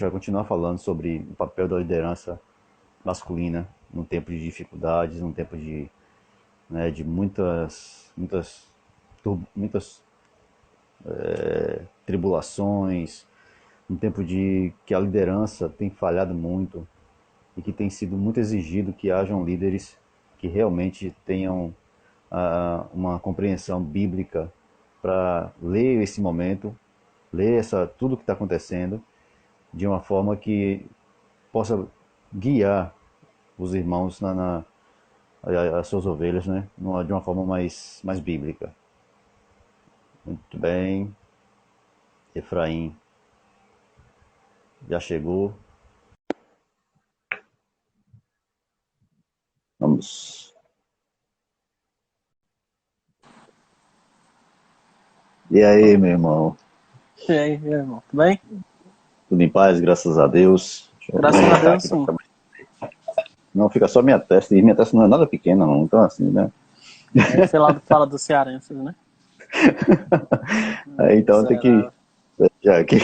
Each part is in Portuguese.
vai continuar falando sobre o papel da liderança masculina num tempo de dificuldades, num tempo de, né, de muitas tribulações, num tempo de que a liderança tem falhado muito e que tem sido muito exigido que hajam líderes que realmente tenham uma compreensão bíblica para ler esse momento, ler tudo o que está acontecendo de uma forma que possa guiar os irmãos as suas ovelhas, né? De uma forma mais bíblica. Muito bem. Efraim já chegou. Vamos. E aí, meu irmão? E aí, meu irmão, tudo bem? Tudo em paz, graças a Deus. Deixa eu Graças a aumentar Deus, aqui pra sim. ficar mais. Não, fica só minha testa. E minha testa não é nada pequena, não. Então, assim, né? Aí você lá fala dos cearenses, né? Aí, então tem que. Miserável. Já aqui.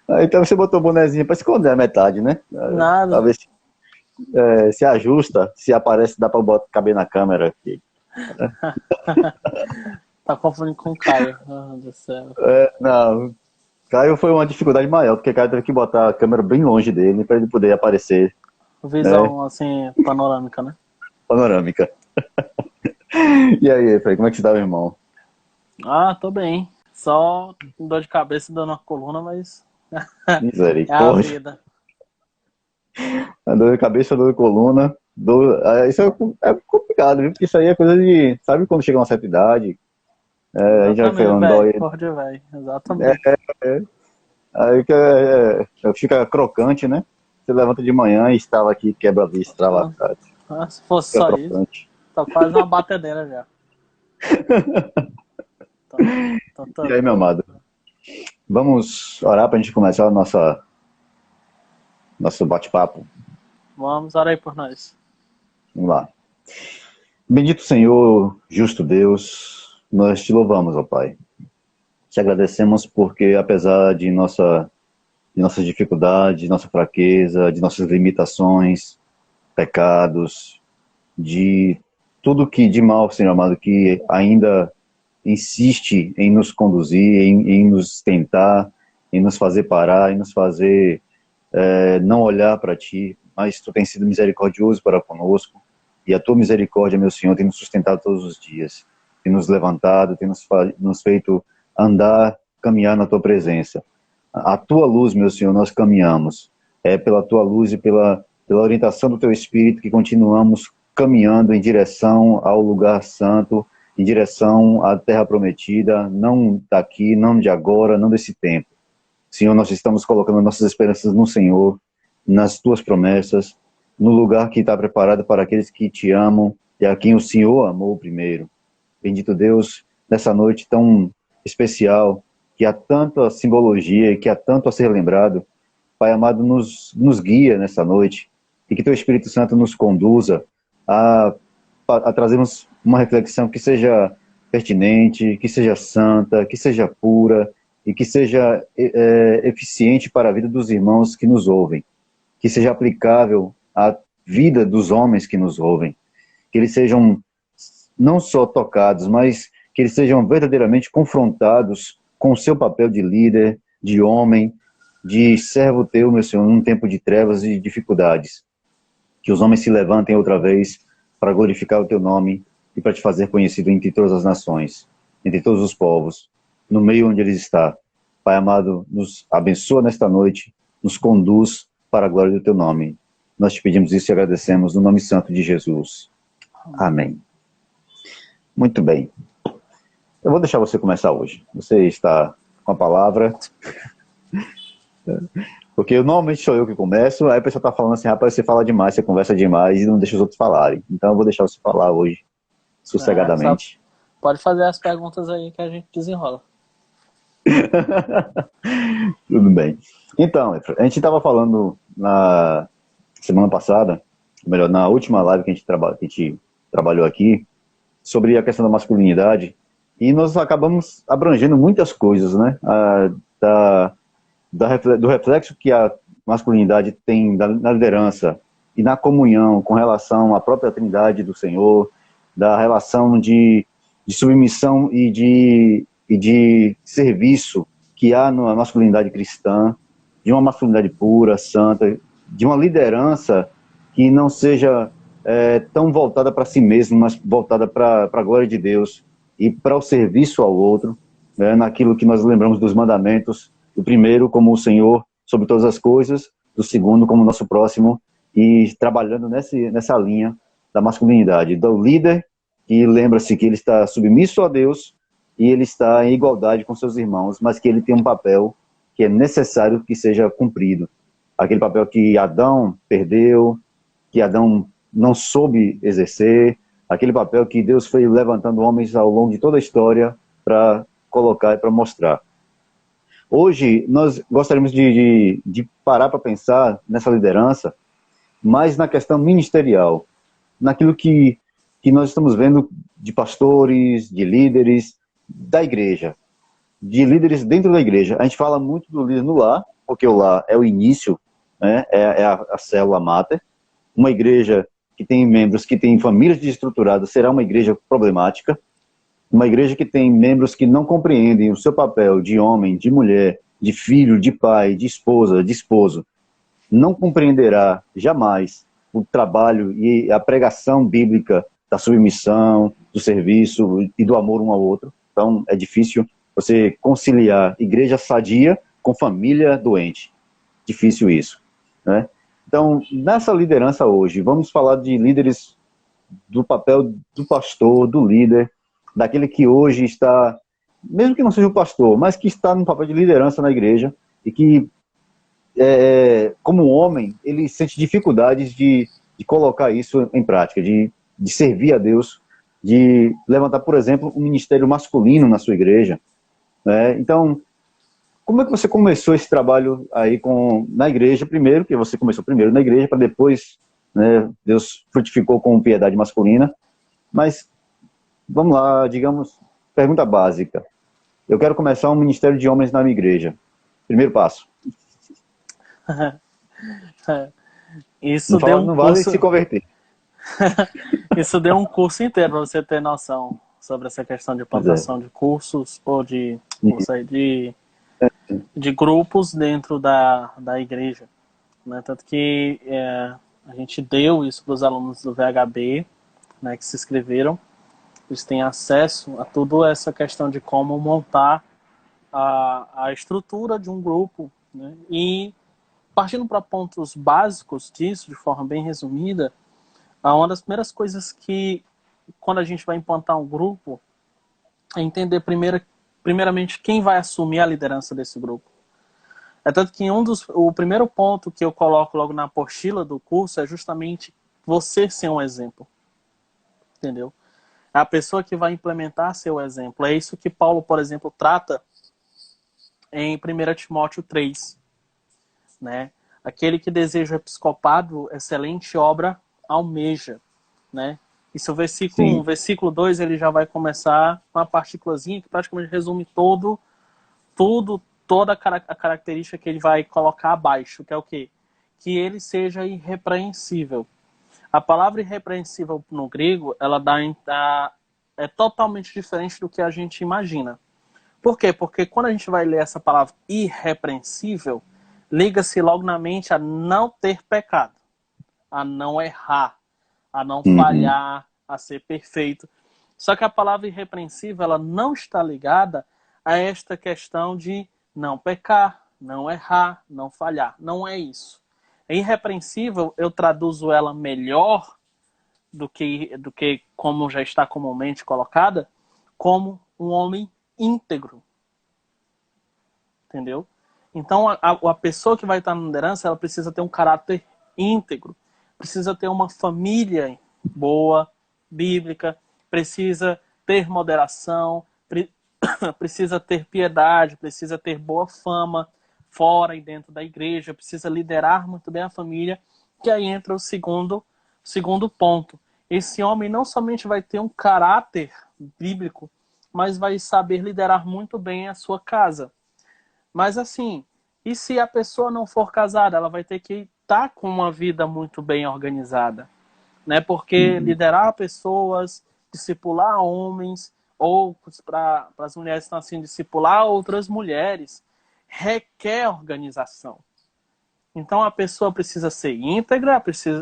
Aí, então você botou o bonezinho para esconder a metade, né? Pra Nada. ver se ajusta, se aparece, dá para caber na câmera aqui. Tá confundindo com o Caio. Meu Deus do céu. Não, Caio foi uma dificuldade maior, porque Caio teve que botar a câmera bem longe dele para ele poder aparecer, né? Visão, assim, panorâmica, né? Panorâmica. E aí, Efraim, como é que você tá, meu irmão? Ah, tô bem. Só dor de cabeça dando uma coluna, mas é a Misericórdia. vida. Dor de cabeça, dor de coluna. Isso é complicado, viu? Porque isso aí é coisa de. Sabe quando chega uma certa idade? A gente vai Exatamente, falando velho. dói. Porra de velho. Exatamente. Aí fica crocante, né? Você levanta de manhã e estala aqui, quebra a vista, estrala a cara. Se fosse Fica só isso, crocante. tá quase uma batedeira já. Tá E aí, meu doido. amado? Vamos orar para a gente começar nosso bate-papo. Vamos, ora aí por nós. Vamos lá. Bendito Senhor, justo Deus, nós te louvamos, ó Pai. Te agradecemos porque, apesar de nossas dificuldades, de nossa fraqueza, de nossas limitações, pecados, de tudo que de mal, Senhor amado, que ainda insiste em nos conduzir, em nos tentar, em nos fazer parar, em nos fazer não olhar para Ti, mas Tu tens sido misericordioso para conosco, e a Tua misericórdia, meu Senhor, tem nos sustentado todos os dias, tem nos levantado, tem nos feito andar, caminhar na Tua presença. A Tua luz, meu Senhor, nós caminhamos. É pela Tua luz e pela orientação do Teu Espírito que continuamos caminhando em direção ao lugar santo, em direção à terra prometida, não daqui, não de agora, não desse tempo. Senhor, nós estamos colocando nossas esperanças no Senhor, nas Tuas promessas, no lugar que está preparado para aqueles que Te amam e a quem o Senhor amou primeiro. Bendito Deus, nessa noite tão especial, que há tanta simbologia e que há tanto a ser lembrado, Pai amado, nos guia nessa noite e que Teu Espírito Santo nos conduza a trazermos uma reflexão que seja pertinente, que seja santa, que seja pura e que seja eficiente para a vida dos irmãos que nos ouvem, que seja aplicável à vida dos homens que nos ouvem, que eles sejam não só tocados, mas que eles sejam verdadeiramente confrontados com o seu papel de líder, de homem, de servo teu, meu Senhor, num tempo de trevas e de dificuldades. Que os homens se levantem outra vez para glorificar o teu nome e para te fazer conhecido entre todas as nações, entre todos os povos, no meio onde eles estão. Pai amado, nos abençoa nesta noite, nos conduz para a glória do teu nome. Nós te pedimos isso e agradecemos no nome santo de Jesus. Amém. Muito bem. Eu vou deixar você começar hoje. Você está com a palavra. Porque normalmente sou eu que começo, aí a pessoa está falando assim, rapaz, você fala demais, você conversa demais e não deixa os outros falarem. Então eu vou deixar você falar hoje, Só sossegadamente. pode fazer as perguntas aí que a gente desenrola. Tudo bem. Então, a gente estava falando na semana passada, melhor, na última live que a gente trabalhou aqui, sobre a questão da masculinidade, e nós acabamos abrangendo muitas coisas, né? do reflexo que a masculinidade tem na liderança e na comunhão com relação à própria Trindade do Senhor, da relação de submissão e de serviço que há na masculinidade cristã, de uma masculinidade pura, santa, de uma liderança que não seja tão voltada para si mesmo, mas voltada para a glória de Deus e para o serviço ao outro, né, naquilo que nós lembramos dos mandamentos, do primeiro como o Senhor sobre todas as coisas, do segundo como o nosso próximo, e trabalhando nessa linha da masculinidade, do líder que lembra-se que ele está submisso a Deus e ele está em igualdade com seus irmãos, mas que ele tem um papel que é necessário que seja cumprido. Aquele papel que Adão perdeu, que Adão não soube exercer, aquele papel que Deus foi levantando homens ao longo de toda a história para colocar e para mostrar. Hoje, nós gostaríamos de parar para pensar nessa liderança, mas na questão ministerial, naquilo que nós estamos vendo de pastores, de líderes da igreja, de líderes dentro da igreja. A gente fala muito do líder no lar, porque o lar é o início, né, é a célula máter. Uma igreja que tem membros que têm famílias desestruturadas será uma igreja problemática. Uma igreja que tem membros que não compreendem o seu papel de homem, de mulher, de filho, de pai, de esposa, de esposo, não compreenderá jamais o trabalho e a pregação bíblica da submissão, do serviço e do amor um ao outro. Então, é difícil você conciliar igreja sadia com família doente. Difícil isso, né? Então, nessa liderança hoje, vamos falar de líderes, do papel do pastor, do líder, daquele que hoje está, mesmo que não seja o pastor, mas que está no papel de liderança na igreja e que, como homem, ele sente dificuldades de colocar isso em prática, de servir a Deus, de levantar, por exemplo, um ministério masculino na sua igreja, né? Então, como é que você começou esse trabalho aí na igreja primeiro, que você começou primeiro na igreja, para depois, né, Deus frutificou com piedade masculina, mas vamos lá, digamos, pergunta básica. Eu quero começar um ministério de homens na minha igreja. Primeiro passo. Isso deu um não vale curso... se converter. Isso deu um curso inteiro para você ter noção sobre essa questão de plantação de cursos ou de grupos dentro da igreja, né? Tanto que a gente deu isso para os alunos do VHB, né, que se inscreveram. Eles têm acesso a toda essa questão de como montar a estrutura de um grupo, né? E partindo para pontos básicos disso, de forma bem resumida, uma das primeiras coisas que, quando a gente vai implantar um grupo, é entender primeiramente quem vai assumir a liderança desse grupo. É tanto que o primeiro ponto que eu coloco logo na apostila do curso é justamente você ser um exemplo. Entendeu? É a pessoa que vai implementar seu exemplo. É isso que Paulo, por exemplo, trata em 1 Timóteo 3. Né? Aquele que deseja o episcopado, excelente obra almeja, né? Isso o versículo 1. Versículo 2, ele já vai começar com uma partículazinha que praticamente resume toda a característica que ele vai colocar abaixo, que é o quê? Que ele seja irrepreensível. A palavra irrepreensível no grego, ela é totalmente diferente do que a gente imagina. Por quê? Porque quando a gente vai ler essa palavra irrepreensível, liga-se logo na mente a não ter pecado, a não errar, a não falhar, a ser perfeito. Só que a palavra irrepreensível, ela não está ligada a esta questão de não pecar, não errar, não falhar. Não é isso. Irrepreensível, eu traduzo ela melhor do que como já está comumente colocada, como um homem íntegro. Entendeu? Então, a pessoa que vai estar na liderança, ela precisa ter um caráter íntegro, precisa ter uma família boa, bíblica, precisa ter moderação, precisa ter piedade, precisa ter boa fama fora e dentro da igreja, precisa liderar muito bem a família, que aí entra o segundo ponto. Esse homem não somente vai ter um caráter bíblico, mas vai saber liderar muito bem a sua casa. Mas assim, E se a pessoa não for casada, ela vai ter que estar com uma vida muito bem organizada, né? Porque Uhum. liderar pessoas, discipular homens, ou para as mulheres que estão assim, discipular outras mulheres, requer organização. Então a pessoa precisa ser íntegra,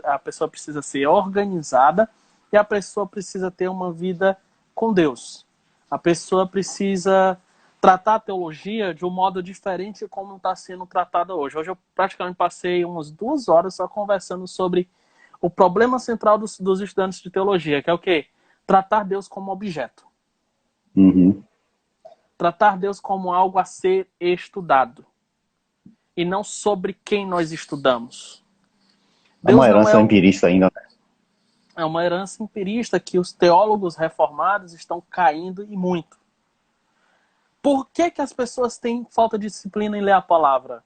a pessoa precisa ser organizada e a pessoa precisa ter uma vida com Deus. A pessoa precisa tratar a teologia de um modo diferente como está sendo tratada hoje. Hoje eu praticamente passei umas 2 horas só conversando sobre o problema central dos estudantes de teologia, que é o quê? Tratar Deus como objeto. Uhum. Tratar Deus como algo a ser estudado. E não sobre quem nós estudamos. É uma Deus não herança empirista ainda, né? é uma herança empirista que os teólogos reformados estão caindo e muito. Por que, que as pessoas têm falta de disciplina em ler a palavra?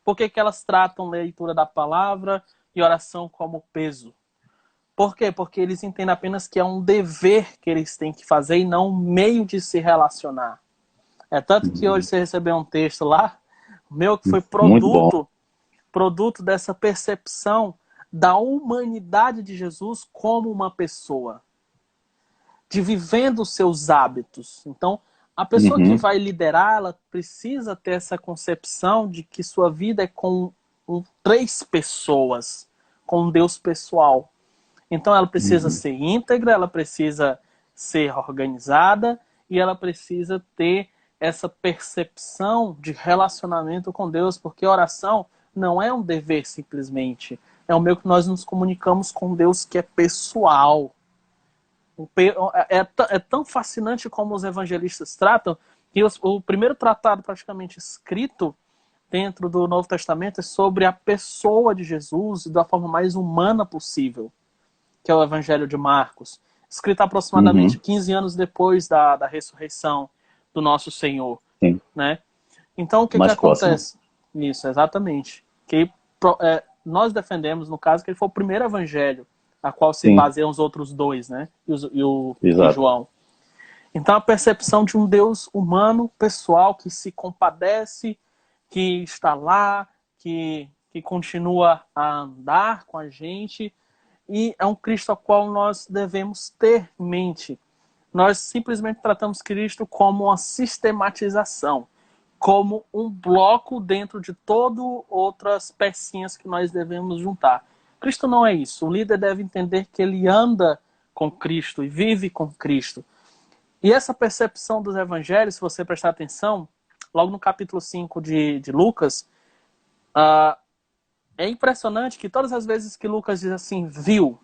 Por que, que elas tratam a leitura da palavra e oração como peso? Por quê? Porque eles entendem apenas que é um dever que eles têm que fazer e não um meio de se relacionar. É tanto que hoje Uhum. você recebeu um texto lá, meu, que foi Muito bom. produto dessa percepção da humanidade de Jesus como uma pessoa, de vivendo os seus hábitos. Então, a pessoa que Uhum. vai liderar, ela precisa ter essa concepção de que sua vida é com 3 pessoas, com um Deus pessoal. Então, ela precisa Uhum. ser íntegra, ela precisa ser organizada e ela precisa ter essa percepção de relacionamento com Deus, porque oração não é um dever simplesmente. É o meio que nós nos comunicamos com Deus que é pessoal. É tão fascinante como os evangelistas tratam que o primeiro tratado praticamente escrito dentro do Novo Testamento é sobre a pessoa de Jesus da forma mais humana possível, que é o Evangelho de Marcos, escrito aproximadamente Uhum. 15 anos depois da ressurreição do nosso Senhor, Sim. né? Então, o que que Mais próximo. acontece nisso? Exatamente. Que nós defendemos, no caso, que ele foi o primeiro evangelho a qual se Sim. baseiam os outros dois, né? E Exato. João. Então, a percepção de um Deus humano, pessoal, que se compadece, que está lá, que continua a andar com a gente, e é um Cristo ao qual nós devemos ter em mente. Nós simplesmente tratamos Cristo como uma sistematização, como um bloco dentro de todo outras pecinhas que nós devemos juntar. Cristo não é isso. O líder deve entender que ele anda com Cristo e vive com Cristo. E essa percepção dos evangelhos, se você prestar atenção, logo no capítulo 5 de Lucas, é impressionante que todas as vezes que Lucas diz assim, viu,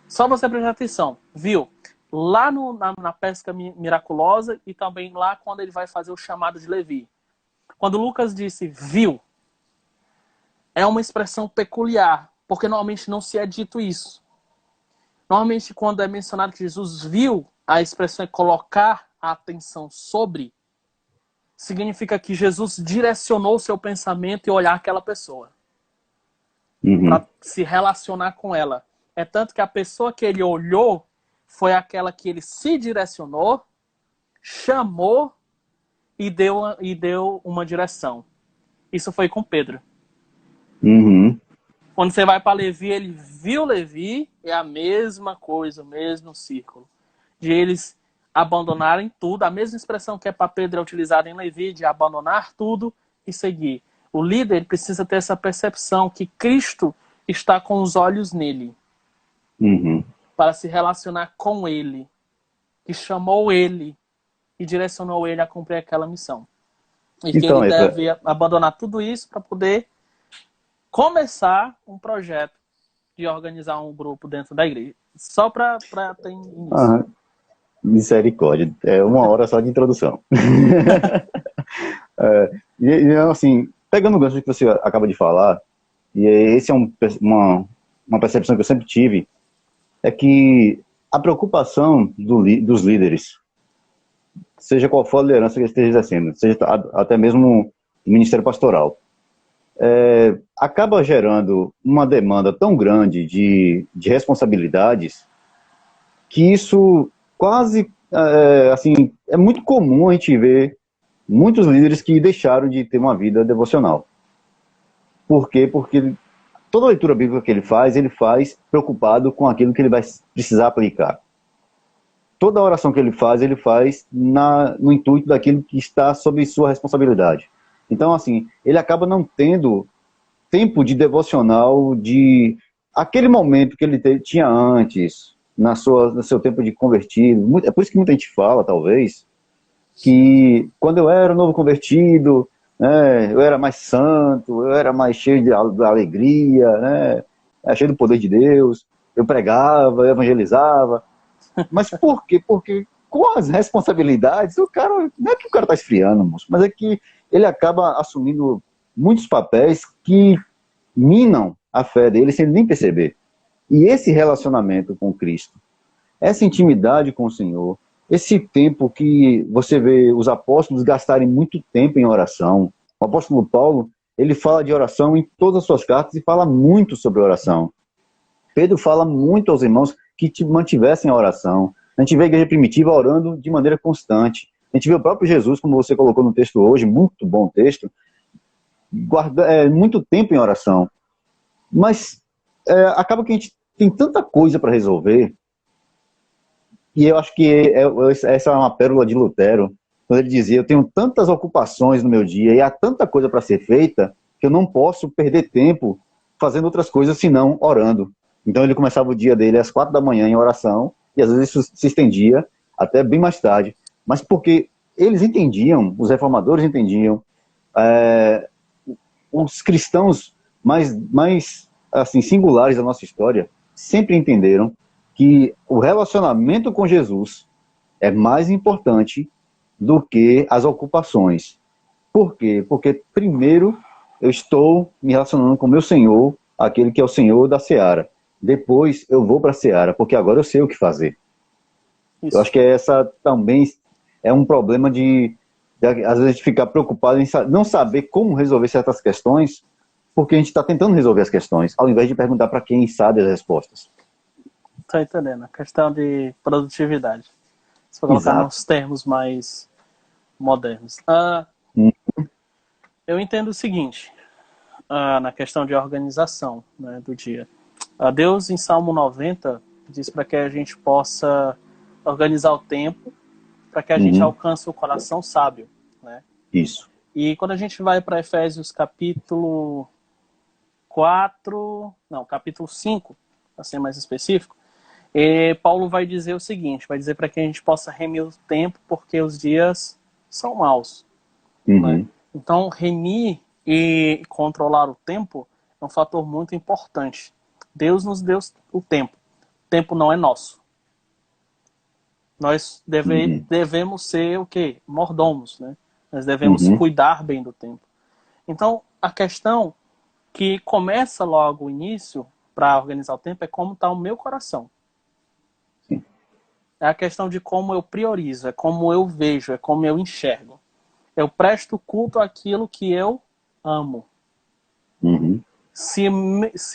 só você prestar atenção, viu? Lá na pesca miraculosa e também lá quando ele vai fazer o chamado de Levi. Quando Lucas disse viu, é uma expressão peculiar, porque normalmente não se é dito isso. Normalmente quando é mencionado que Jesus viu, a expressão é colocar a atenção sobre, significa que Jesus direcionou o seu pensamento e olhar aquela pessoa, Uhum. para se relacionar com ela. É tanto que a pessoa que ele olhou foi aquela que ele se direcionou, chamou e deu uma direção. Isso foi com Pedro. Uhum. Quando você vai para Levi, ele viu Levi, é a mesma coisa, o mesmo círculo. De eles abandonarem tudo, a mesma expressão que é para Pedro é utilizada em Levi, de abandonar tudo e seguir. O líder precisa ter essa percepção que Cristo está com os olhos nele, Uhum. para se relacionar com ele, que chamou ele e direcionou ele a cumprir aquela missão. E que ele Então, deve abandonar tudo isso para poder começar um projeto de organizar um grupo dentro da igreja. Só para ter início. ah, misericórdia. É uma hora só de introdução. Assim, pegando o gancho que você acaba de falar, e esse é uma percepção que eu sempre tive, é que a preocupação dos líderes, seja qual for a liderança que ele esteja exercendo, seja até mesmo o ministério pastoral, acaba gerando uma demanda tão grande de responsabilidades que isso quase, assim, é muito comum a gente ver muitos líderes que deixaram de ter uma vida devocional. Por quê? Porque toda leitura bíblica que ele faz preocupado com aquilo que ele vai precisar aplicar. Toda oração que ele faz no intuito daquilo que está sob sua responsabilidade. Então, assim, ele acaba não tendo tempo de devocional, de aquele momento que ele tinha antes, no seu tempo de convertido. É por isso que muita gente fala, talvez, que quando eu era novo convertido, né, eu era mais santo, eu era mais cheio de alegria, né, cheio do poder de Deus, eu pregava, eu evangelizava. Mas por quê? Porque com as responsabilidades, o cara, não é que o cara está esfriando, moço, mas é que ele acaba assumindo muitos papéis que minam a fé dele sem ele nem perceber. E esse relacionamento com Cristo, essa intimidade com o Senhor, esse tempo que você vê os apóstolos gastarem muito tempo em oração. O apóstolo Paulo, ele fala de oração em todas as suas cartas e fala muito sobre oração. Pedro fala muito aos irmãos que te mantivessem a oração. A gente vê a igreja primitiva orando de maneira constante. A gente vê o próprio Jesus, como você colocou no texto hoje, muito bom texto, muito tempo em oração. Mas acaba que a gente tem tanta coisa para resolver, e eu acho que essa é uma pérola de Lutero, quando ele dizia, eu tenho tantas ocupações no meu dia, e há tanta coisa para ser feita, que eu não posso perder tempo fazendo outras coisas, senão orando. Então ele começava o dia dele às 4 da manhã em oração, e às vezes isso se estendia até bem mais tarde. Mas porque eles entendiam, os reformadores entendiam, os cristãos mais assim, singulares da nossa história sempre entenderam que o relacionamento com Jesus é mais importante do que as ocupações. Por quê? Porque primeiro eu estou me relacionando com o meu Senhor, aquele que é o Senhor da Seara. Depois eu vou para a Seara, porque agora eu sei o que fazer. Isso. Eu acho que essa também é um problema de às vezes, a gente ficar preocupado em não saber como resolver certas questões, porque a gente está tentando resolver as questões, ao invés de perguntar para quem sabe as respostas. Estou entendendo. A questão de produtividade. Se for colocar nos termos mais modernos. Eu entendo o seguinte, na questão de organização, né, do dia. Deus, em Salmo 90, diz para que a gente possa organizar o tempo, para que a gente alcance o coração sábio. Né? Isso. E quando a gente vai para Efésios capítulo 5, para ser mais específico, Paulo vai dizer o seguinte, vai dizer para que a gente possa remir o tempo, porque os dias são maus. Né? Então, remir e controlar o tempo é um fator muito importante. Deus nos deu o tempo. O tempo não é nosso. Nós devemos ser o quê? Mordomos, né? Nós devemos cuidar bem do tempo. Então, a questão que começa logo o início para organizar o tempo é como está o meu coração. Sim. É a questão de como eu priorizo, é como eu vejo, é como eu enxergo. Eu presto culto àquilo que eu amo. Se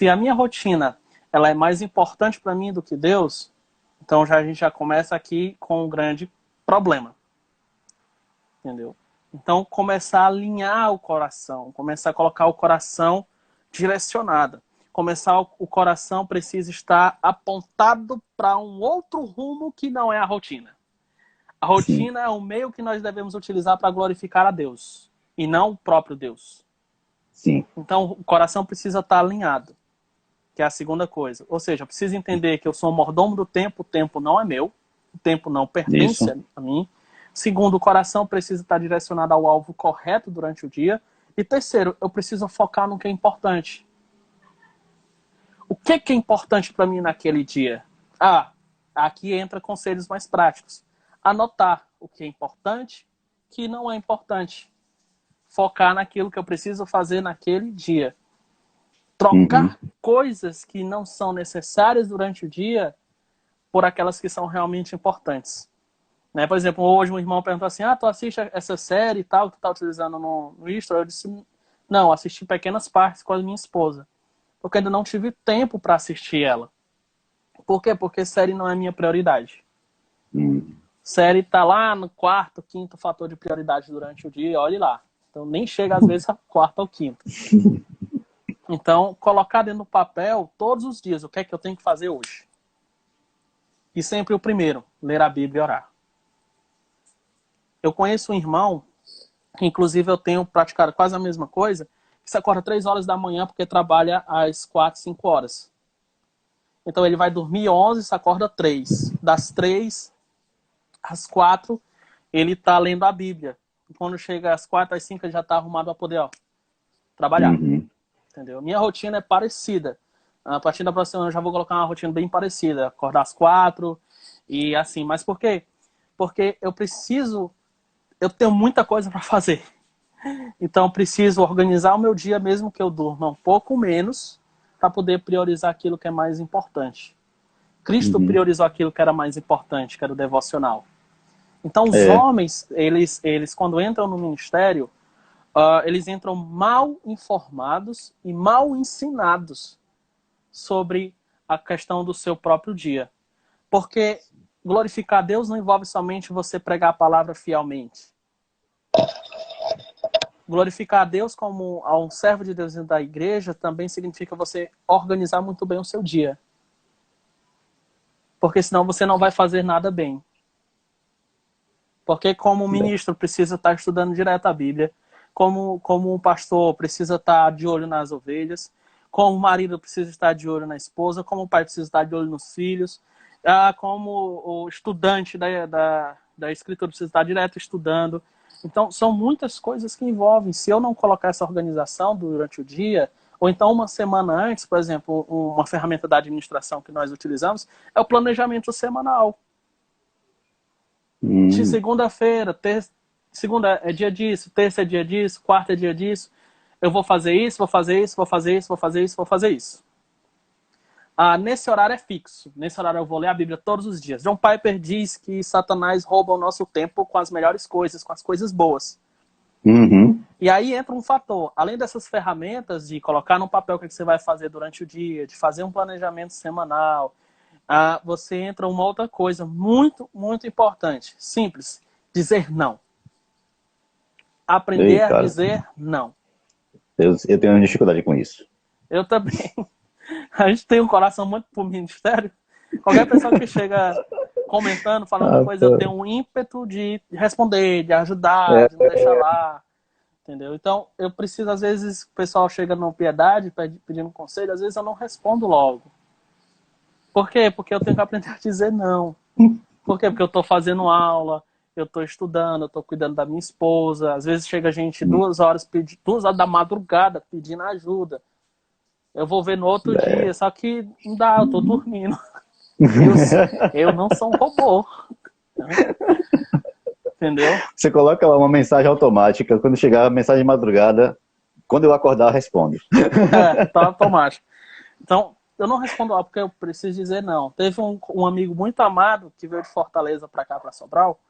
a minha rotina ela é mais importante para mim do que Deus, então a gente já começa aqui com um grande problema. Entendeu? Então começar a alinhar o coração, começar a colocar o coração direcionado. O coração precisa estar apontado para um outro rumo que não é a rotina. A rotina é o meio que nós devemos utilizar para glorificar a Deus, e não o próprio Deus. Sim. Então, o coração precisa estar alinhado, que é a segunda coisa. Ou seja, eu preciso entender que eu sou um mordomo do tempo, o tempo não é meu, o tempo não pertence a mim. Segundo, o coração precisa estar direcionado ao alvo correto durante o dia. E terceiro, eu preciso focar no que é importante. O que é importante para mim naquele dia? Aqui entra conselhos mais práticos. Anotar o que é importante, o que não é importante. Focar naquilo que eu preciso fazer naquele dia. Trocar coisas que não são necessárias durante o dia por aquelas que são realmente importantes. Né? Por exemplo, hoje um irmão perguntou assim, tu assiste essa série e tal, que tu tá utilizando no History? Eu disse, não, assisti pequenas partes com a minha esposa. Porque ainda não tive tempo para assistir ela. Por quê? Porque série não é minha prioridade. Série tá lá no quarto, quinto fator de prioridade durante o dia, olhe lá. Então nem chega às vezes a quarto ou quinto. Então, colocar dentro do papel todos os dias o que é que eu tenho que fazer hoje. E sempre o primeiro, ler a Bíblia e orar. Eu conheço um irmão, que inclusive eu tenho praticado quase a mesma coisa, que se acorda 3 horas da manhã porque trabalha às 4, 5 horas. Então ele vai dormir 11 e se acorda 3. Das 3 às 4, ele está lendo a Bíblia. Quando chega às 4, às 5, ele já está arrumado para poder trabalhar. Uhum. Entendeu? Minha rotina é parecida. A partir da próxima semana eu já vou colocar uma rotina bem parecida. Acordar às 4 e assim. Mas por quê? Porque eu tenho muita coisa para fazer. Então eu preciso organizar o meu dia, mesmo que eu durma um pouco menos, para poder priorizar aquilo que é mais importante. Cristo priorizou aquilo que era mais importante, que era o devocional. Então os homens, eles quando entram no ministério, eles entram mal informados e mal ensinados sobre a questão do seu próprio dia. Porque glorificar a Deus não envolve somente você pregar a palavra fielmente. Glorificar a Deus como um servo de Deus dentro da igreja também significa você organizar muito bem o seu dia. Porque senão você não vai fazer nada bem. Porque como ministro precisa estar estudando direto a Bíblia, como um pastor precisa estar de olho nas ovelhas, como o marido precisa estar de olho na esposa, como o pai precisa estar de olho nos filhos, como o estudante da escritura precisa estar direto estudando. Então, são muitas coisas que envolvem. Se eu não colocar essa organização durante o dia, ou então uma semana antes, por exemplo, uma ferramenta da administração que nós utilizamos é o planejamento semanal. De segunda-feira, segunda é dia disso, terça é dia disso, quarta é dia disso. Eu vou fazer isso, vou fazer isso, vou fazer isso, vou fazer isso, vou fazer isso. Nesse horário é fixo. Nesse horário eu vou ler a Bíblia todos os dias. John Piper diz que Satanás rouba o nosso tempo com as melhores coisas, com as coisas boas. Uhum. E aí entra um fator. Além dessas ferramentas de colocar no papel o que você vai fazer durante o dia, de fazer um planejamento semanal, você entra uma outra coisa muito, muito importante. Simples. Dizer não. Aprender a dizer não. Eu tenho dificuldade com isso. Eu também. A gente tem um coração muito pro ministério. Qualquer pessoa que chega comentando, falando coisa, eu tenho um ímpeto de responder, de ajudar, de não deixar lá. Entendeu? Então, eu preciso, às vezes, o pessoal chega no Piedade pedindo conselho, às vezes eu não respondo logo. Por quê? Porque eu tenho que aprender a dizer não. Por quê? Porque eu estou fazendo aula, eu estou estudando, eu estou cuidando da minha esposa. Às vezes chega gente 2 horas da madrugada pedindo ajuda. Eu vou ver no outro dia, só que não dá, eu estou dormindo. Eu não sou um robô. Entendeu? Você coloca lá uma mensagem automática, quando chegar a mensagem de madrugada, quando eu acordar, eu respondo. Tá automático. Então, eu não respondo lá porque eu preciso dizer não. Teve um amigo muito amado que veio de Fortaleza pra cá, pra Sobral,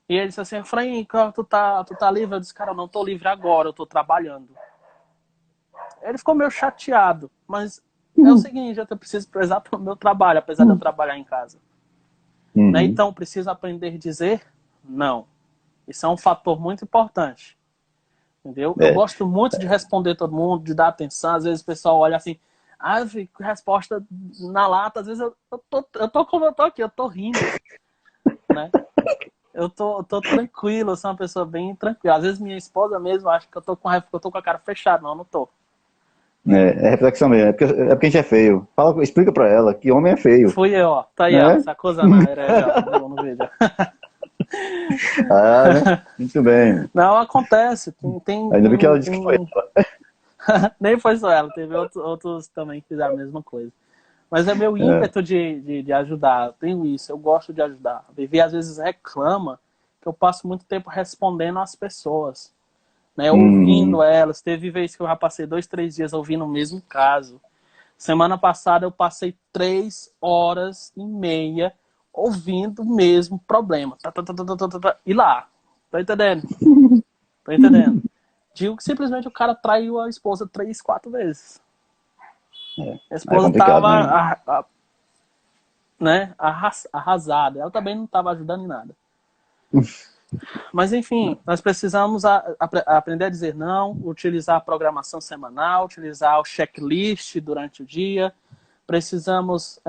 e ele disse assim: Frank, tu tá livre? Eu disse: cara, eu não tô livre agora, eu tô trabalhando. Ele ficou meio chateado, mas é o seguinte, eu preciso prezar pelo meu trabalho, apesar de eu trabalhar em casa. Né? Então, eu preciso aprender a dizer não. Isso é um fator muito importante. Entendeu? Eu gosto muito de responder todo mundo, de dar atenção. Às vezes o pessoal olha assim, resposta na lata. Às vezes eu tô como eu tô aqui, eu tô rindo. Né? Eu tô tranquilo, eu sou uma pessoa bem tranquila. Às vezes minha esposa mesmo acha que eu tô com raiva, porque eu tô com a cara fechada. Não, eu não tô. É reflexão mesmo, é porque a gente é feio. Explica pra ela que homem é feio. Fui eu, ó. Tá aí, ó. Sacosa na herege, ó, no vídeo. Né? Muito bem. Não, acontece. Ainda bem que ela disse que foi ela. Nem foi só ela, teve outros também que fizeram a mesma coisa. Mas é meu ímpeto de ajudar. Eu tenho isso, eu gosto de ajudar. A Vivi às vezes reclama que eu passo muito tempo respondendo às pessoas. Né, ouvindo elas. Teve vez que eu já passei 2, 3 dias ouvindo o mesmo caso. Semana passada eu passei 3h30 ouvindo o mesmo problema. E lá. Tá entendendo? Tá entendendo? Digo que simplesmente o cara traiu a esposa 3, 4 vezes. A esposa tava... né, arrasada. Ela também não estava ajudando em nada. Mas, enfim, nós precisamos aprender a dizer não, utilizar a programação semanal, utilizar o checklist durante o dia. Precisamos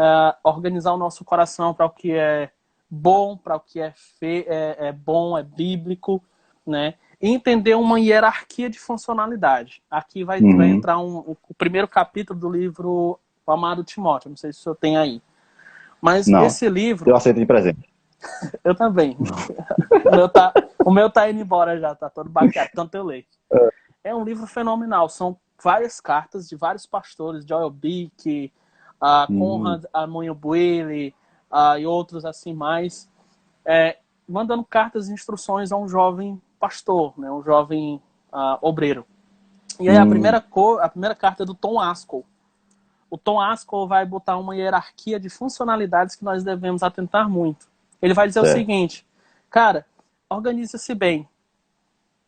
organizar o nosso coração para o que é bom, para o que é bom, é bíblico, né? E entender uma hierarquia de funcionalidade. Aqui vai entrar o primeiro capítulo do livro O Amado Timóteo. Não sei se o senhor tem aí. Mas Não, esse livro... eu aceito de presente. Eu também. O meu tá indo embora já, tá todo baqueado, tanto eu leio. É um livro fenomenal. São várias cartas de vários pastores, Joel Bick, Conrad Amonho-Buile e outros assim mais, mandando cartas e instruções a um jovem pastor, né, um jovem obreiro. E aí a primeira carta é do Tom Ascol. O Tom Ascol vai botar uma hierarquia de funcionalidades que nós devemos atentar muito. Ele vai dizer o seguinte, cara, organize-se bem.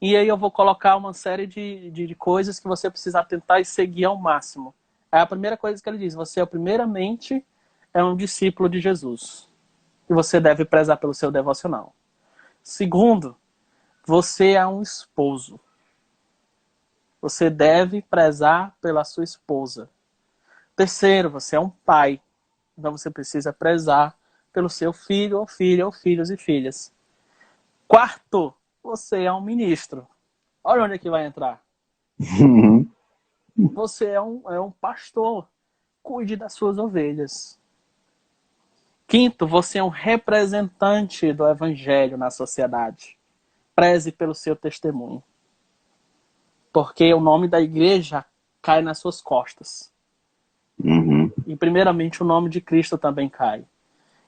E aí eu vou colocar uma série de coisas que você precisa atentar e seguir ao máximo. É a primeira coisa que ele diz, você primeiramente é um discípulo de Jesus. E você deve prezar pelo seu devocional. Segundo, você é um esposo. Você deve prezar pela sua esposa. Terceiro, você é um pai. Então você precisa prezar pelo seu filho ou filha ou filhos e filhas. Quarto, você é um ministro. Olha onde é que vai entrar. Você é um pastor. Cuide das suas ovelhas. Quinto, você é um representante do evangelho na sociedade. Preze pelo seu testemunho. Porque o nome da igreja cai nas suas costas. E primeiramente o nome de Cristo também cai.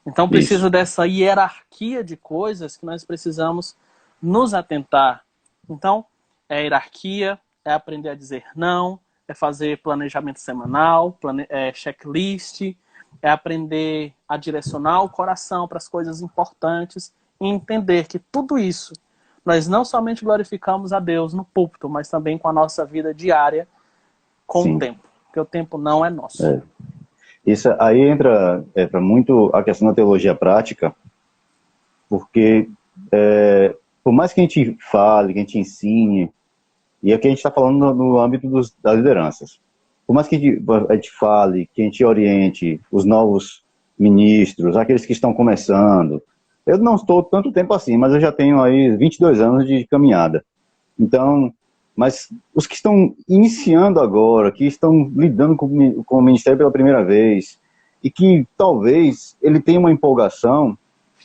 Então precisa dessa hierarquia de coisas que nós precisamos nos atentar. Então, é hierarquia, é aprender a dizer não, é fazer planejamento semanal, checklist, é aprender a direcionar o coração para as coisas importantes e entender que tudo isso nós não somente glorificamos a Deus no púlpito, mas também com a nossa vida diária com o tempo, porque o tempo não é nosso. Isso aí entra muito a questão da teologia prática, porque por mais que a gente fale, que a gente ensine, e aqui a gente está falando no âmbito das lideranças, por mais que a gente fale, que a gente oriente os novos ministros, aqueles que estão começando, eu não estou tanto tempo assim, mas eu já tenho aí 22 anos de caminhada. Então, mas os que estão iniciando agora, que estão lidando com o ministério pela primeira vez, e que talvez ele tenha uma empolgação,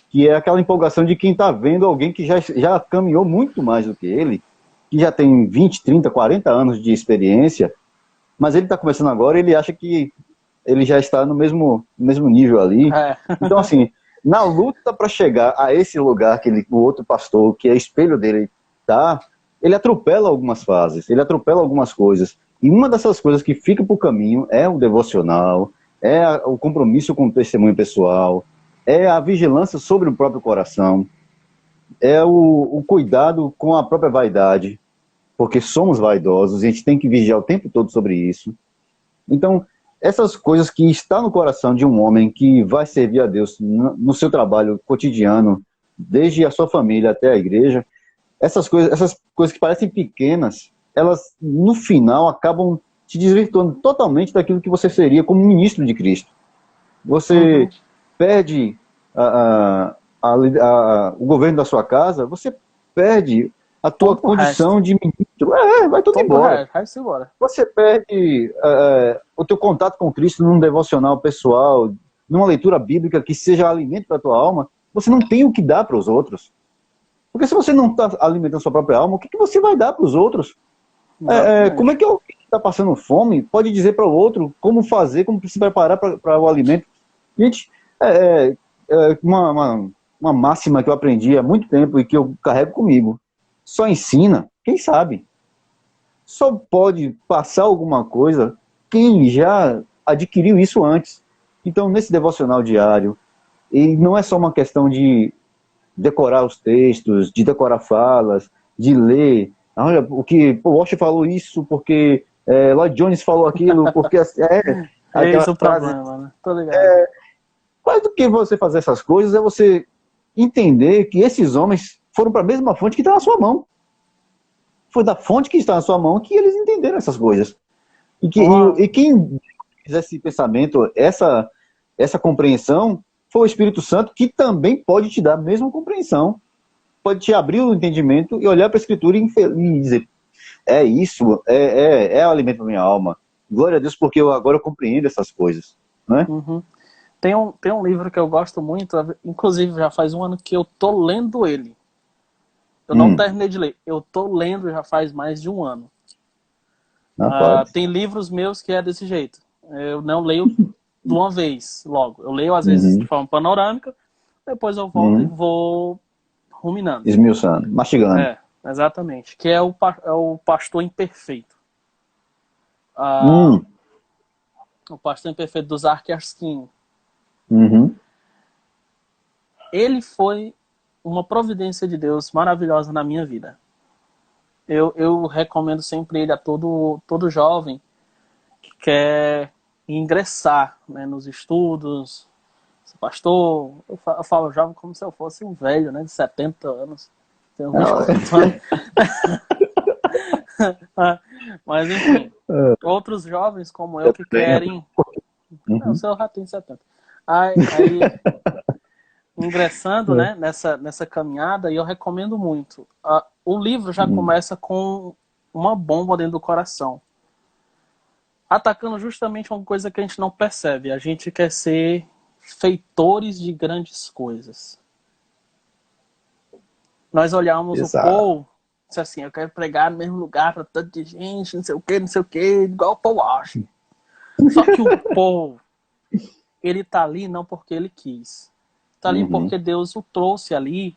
que é aquela empolgação de quem está vendo alguém que já caminhou muito mais do que ele, que já tem 20, 30, 40 anos de experiência, mas ele está começando agora e ele acha que ele já está no mesmo nível ali. Então, assim, na luta para chegar a esse lugar que o outro pastor, que é espelho dele, está, ele atropela algumas fases, ele atropela algumas coisas. E uma dessas coisas que fica para o caminho é o devocional, é o compromisso com o testemunho pessoal, é a vigilância sobre o próprio coração, é o cuidado com a própria vaidade, porque somos vaidosos e a gente tem que vigiar o tempo todo sobre isso. Então, essas coisas que estão no coração de um homem que vai servir a Deus no seu trabalho cotidiano, desde a sua família até a igreja, essas coisas que parecem pequenas, elas no final acabam te desvirtuando totalmente daquilo que você seria como ministro de Cristo. Você perde o governo da sua casa, você perde a tua condição de ministro. Vai tudo embora. Vai-se embora. Você perde o teu contato com Cristo num devocional pessoal, numa leitura bíblica que seja alimento para a tua alma. Você não tem o que dar para os outros. Porque se você não está alimentando sua própria alma, o que você vai dar para os outros? Como é que alguém que está passando fome pode dizer para o outro como fazer, como se preparar para o alimento? Gente, uma máxima que eu aprendi há muito tempo e que eu carrego comigo. Só ensina quem sabe. Só pode passar alguma coisa quem já adquiriu isso antes. Então, nesse devocional diário, e não é só uma questão de decorar os textos, de decorar falas, de ler. Olha, o que o Walsh falou isso porque Lloyd Jones falou aquilo, porque esse é o problema, né? Tô ligado. Mais do que você fazer essas coisas, é você entender que esses homens foram para a mesma fonte que está na sua mão. Foi da fonte que está na sua mão que eles entenderam essas coisas. E quem fez esse pensamento, essa compreensão, foi o Espírito Santo, que também pode te dar a mesma compreensão. Pode te abrir o entendimento e olhar para a Escritura e dizer, é isso, é o alimento da minha alma. Glória a Deus, porque agora eu compreendo essas coisas. Né? Uhum. Tem um livro que eu gosto muito, inclusive já faz um ano que eu tô lendo ele. Eu não terminei de ler, eu tô lendo já faz mais de um ano. Tem livros meus que é desse jeito. Eu não leio de uma vez, logo. Eu leio às vezes de forma panorâmica, depois eu volto e vou ruminando. Esmiuçando, mastigando. Exatamente. Que é o Pastor Imperfeito. O Pastor Imperfeito do Zach Erskine. Ele foi uma providência de Deus maravilhosa na minha vida. Eu recomendo sempre ele a todo jovem que quer ingressar, né, nos estudos. Pastor, eu falo jovem como se eu fosse um velho, né, de 70 anos. Tenho 24 anos. Mas enfim, outros jovens como eu que querem... Não, o senhor já tem 70. Aí ingressando, né, nessa caminhada, e eu recomendo muito. O livro já começa com uma bomba dentro do coração, atacando justamente uma coisa que a gente não percebe. A gente quer ser feitores de grandes coisas. Nós olhamos o Paul, disse assim, eu quero pregar no mesmo lugar para tanta gente, não sei o que, igual o Paul Washer. Só que o Paul, ele tá ali não porque ele quis. Tá ali porque Deus o trouxe ali.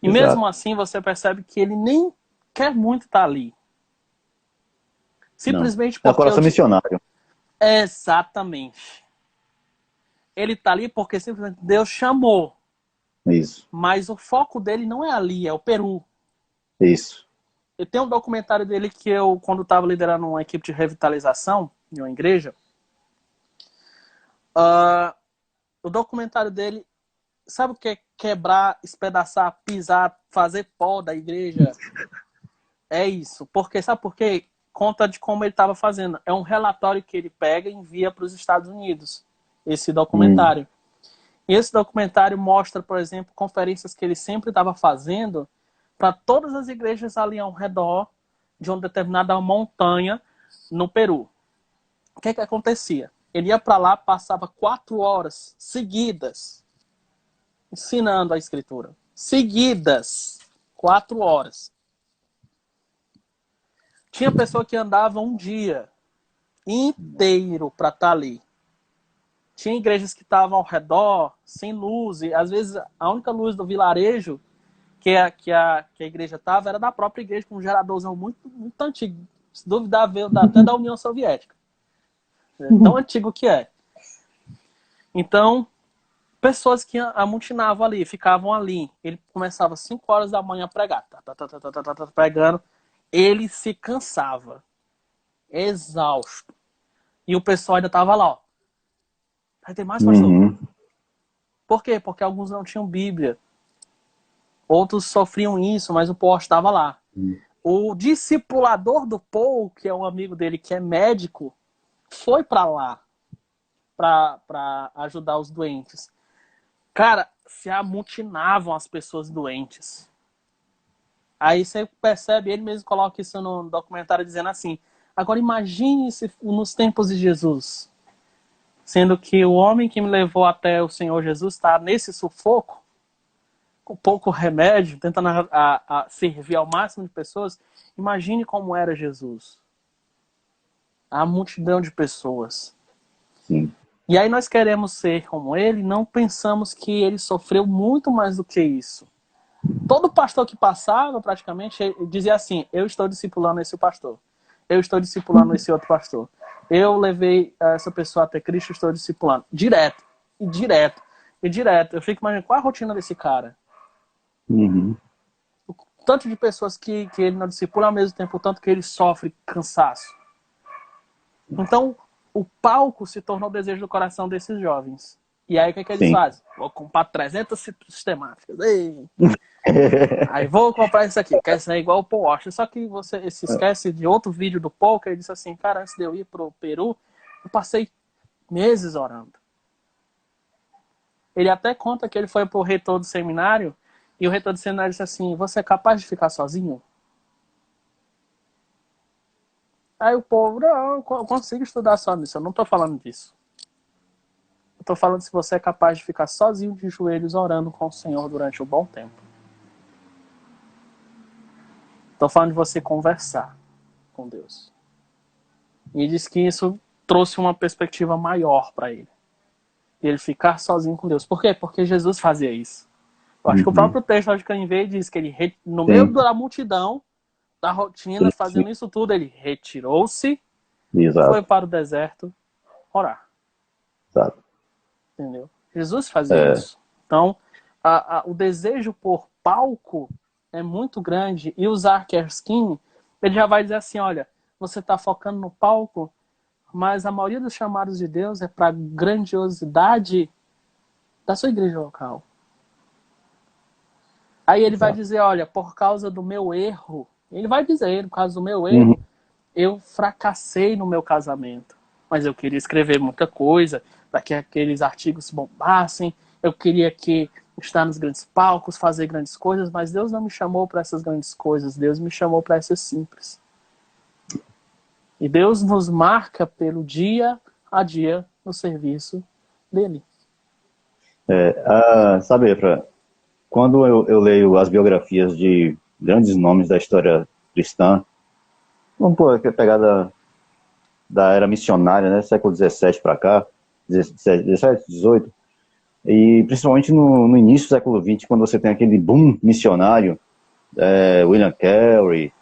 E mesmo assim você percebe que ele nem quer muito estar ali. Simplesmente porque... É o coração missionário. Exatamente. Ele tá ali porque simplesmente Deus chamou. Isso. Mas o foco dele não é ali, é o Peru. Isso. E tem um documentário dele que eu, quando estava liderando uma equipe de revitalização em uma igreja, o documentário dele, sabe o que é quebrar, espedaçar, pisar, fazer pó da igreja? É isso. Porque, sabe por quê? Conta de como ele estava fazendo. É um relatório que ele pega e envia para os Estados Unidos, esse documentário. E esse documentário mostra, por exemplo, conferências que ele sempre estava fazendo para todas as igrejas ali ao redor de uma determinada montanha no Peru. O que acontecia? Ele ia para lá, passava 4 horas seguidas ensinando a escritura. Seguidas. 4 horas. Tinha pessoa que andava um dia inteiro para estar ali. Tinha igrejas que estavam ao redor, sem luz, e às vezes a única luz do vilarejo que a igreja estava era da própria igreja, com um geradorzão muito, muito antigo. Se duvidar, veio até da União Soviética. É tão antigo que é. Então, pessoas que amotinavam ali, ficavam ali. Ele começava às 5 horas da manhã a pregar. Pregando. Ele se cansava. Exausto. E o pessoal ainda estava lá, ó. Vai ter mais, pastor? Por quê? Porque alguns não tinham Bíblia. Outros sofriam isso, mas o Paul estava lá. O discipulador do Paul, que é um amigo dele que é médico, foi para lá para ajudar os doentes. Cara, se amotinavam as pessoas doentes. Aí você percebe, ele mesmo coloca isso no documentário dizendo assim, agora imagine se nos tempos de Jesus, sendo que o homem que me levou até o Senhor Jesus está nesse sufoco, com pouco remédio, tentando servir ao máximo de pessoas. Imagine como era Jesus. A multidão de pessoas. Sim. E aí nós queremos ser como ele, não pensamos que ele sofreu muito mais do que isso. Todo pastor que passava, praticamente, dizia assim, eu estou discipulando esse pastor. Eu estou discipulando esse outro pastor. Eu levei essa pessoa até Cristo, estou discipulando. Direto. E direto. E direto. Eu fico imaginando qual a rotina desse cara. O tanto de pessoas que ele não discipula, ao mesmo tempo o tanto que ele sofre cansaço. Então, o palco se tornou o desejo do coração desses jovens. E aí o que eles sim. fazem? Vou comprar 300 sistemáticas. Ei. Aí vou comprar isso aqui, quer ser igual o Paul Washer. Só que você se esquece de outro vídeo do Paul, que ele disse assim, cara, antes de eu ir pro Peru, eu passei meses orando. Ele até conta que ele foi pro reitor do seminário, e o reitor do seminário disse assim, você é capaz de ficar sozinho? Aí o povo, não, eu consigo estudar só nisso, eu não tô falando disso. Eu tô falando se você é capaz de ficar sozinho de joelhos orando com o Senhor durante um bom tempo. Tô falando de você conversar com Deus. E diz que isso trouxe uma perspectiva maior para ele. E ele ficar sozinho com Deus. Por quê? Porque Jesus fazia isso. Eu acho que o próprio texto de Canivei diz que ele, no meio da multidão, da rotina, fazendo isso tudo, ele retirou-se, foi para o deserto orar. Exato. Entendeu? Jesus fazia isso. Então, o desejo por palco é muito grande. E o Zach Erskine, ele já vai dizer assim, olha, você está focando no palco, mas a maioria dos chamados de Deus é para a grandiosidade da sua igreja local. Aí ele vai dizer, olha, por causa do meu erro, ele vai dizer, por causa do meu erro, eu fracassei no meu casamento. Mas eu queria escrever muita coisa, para que aqueles artigos se bombassem, eu queria estar nos grandes palcos, fazer grandes coisas, mas Deus não me chamou para essas grandes coisas, Deus me chamou para essas simples. E Deus nos marca pelo dia a dia no serviço dele. Sabe, Efra, quando eu leio as biografias de grandes nomes da história cristã, vamos pegar da era missionária, né, século XVII para cá, 17, 18, e principalmente no início do século XX, quando você tem aquele boom missionário, William Carey,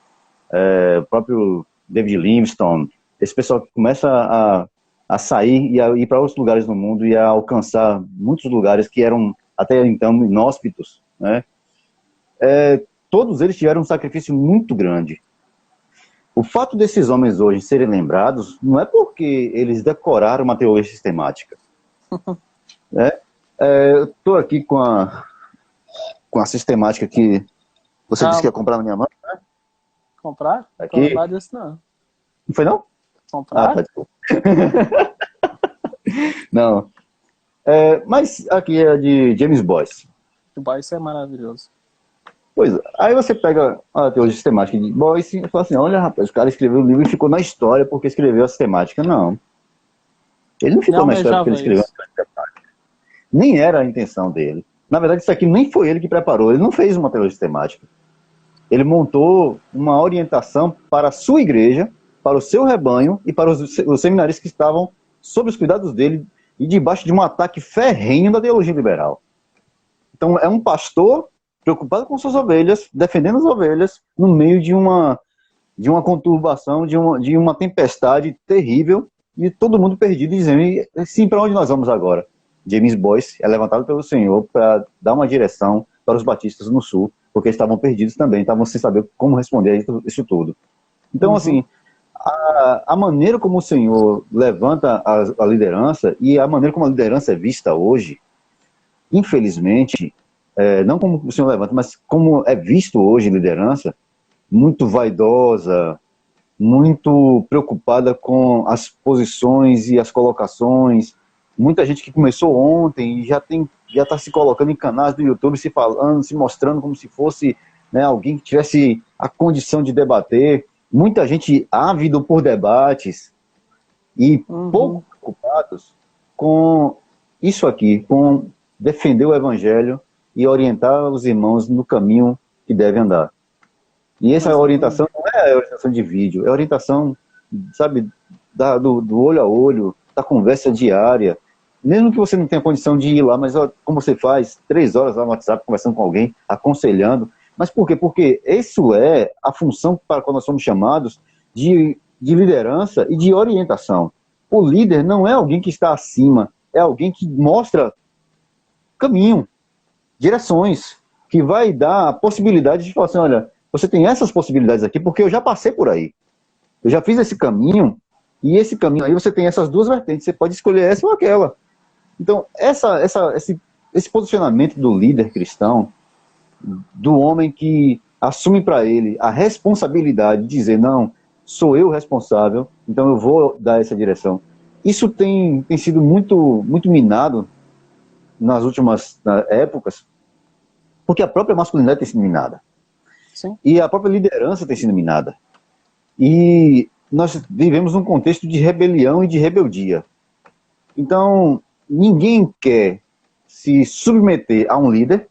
o próprio David Livingstone, esse pessoal que começa a sair e a ir para outros lugares do mundo e a alcançar muitos lugares que eram até então inóspitos, né? Todos eles tiveram um sacrifício muito grande. O fato desses homens hoje serem lembrados não é porque eles decoraram uma teoria sistemática. Né? Eu estou aqui com a sistemática que você disse que ia comprar na minha mão. Né? Comprar? Aqui. Não lembrado disso, não. Não foi, não? Comprar? Tá, desculpa. Não. Mas aqui é de James Boyce. Boyce é maravilhoso. Pois é. Aí você pega a teoria sistemática de Boyce e fala assim, olha, rapaz, o cara escreveu o livro e ficou na história porque escreveu a sistemática. Não. Ele não ficou na história porque ele escreveu a sistemática. Nem era a intenção dele. Na verdade, isso aqui nem foi ele que preparou. Ele não fez uma teoria sistemática. Ele montou uma orientação para a sua igreja, para o seu rebanho e para os seminaristas que estavam sob os cuidados dele e debaixo de um ataque ferrenho da teologia liberal. Então, é um pastor preocupado com suas ovelhas, defendendo as ovelhas, no meio de uma conturbação, de uma tempestade terrível, e todo mundo perdido, dizendo, sim, para onde nós vamos agora? James Boyce é levantado pelo Senhor para dar uma direção para os batistas no sul, porque estavam perdidos também, estavam sem saber como responder a isso tudo. Então, assim, a maneira como o Senhor levanta a liderança, e a maneira como a liderança é vista hoje, infelizmente, não como o Senhor levanta, mas como é visto hoje liderança, muito vaidosa, muito preocupada com as posições e as colocações. Muita gente que começou ontem e já está se colocando em canais do YouTube, se falando, se mostrando como se fosse, né, alguém que tivesse a condição de debater. Muita gente ávido por debates e pouco preocupados com isso aqui, com defender o Evangelho e orientar os irmãos no caminho que devem andar. E essa orientação não é a orientação de vídeo, é a orientação, sabe, do olho a olho, da conversa diária. Mesmo que você não tenha condição de ir lá, mas ó, como você faz, 3 horas lá no WhatsApp conversando com alguém, aconselhando. Mas por quê? Porque isso é a função para a qual nós somos chamados de liderança e de orientação. O líder não é alguém que está acima, é alguém que mostra caminho, direções, que vai dar a possibilidade de falar assim, olha, você tem essas possibilidades aqui porque eu já passei por aí. Eu já fiz esse caminho, e esse caminho aí você tem essas duas vertentes, você pode escolher essa ou aquela. Então, esse posicionamento do líder cristão, do homem que assume para ele a responsabilidade de dizer, não, sou eu o responsável, então eu vou dar essa direção. Isso tem sido muito minado nas últimas épocas, porque a própria masculinidade tem sido minada. Sim. E a própria liderança tem sido minada. E nós vivemos num contexto de rebelião e de rebeldia. Então, ninguém quer se submeter a um líder,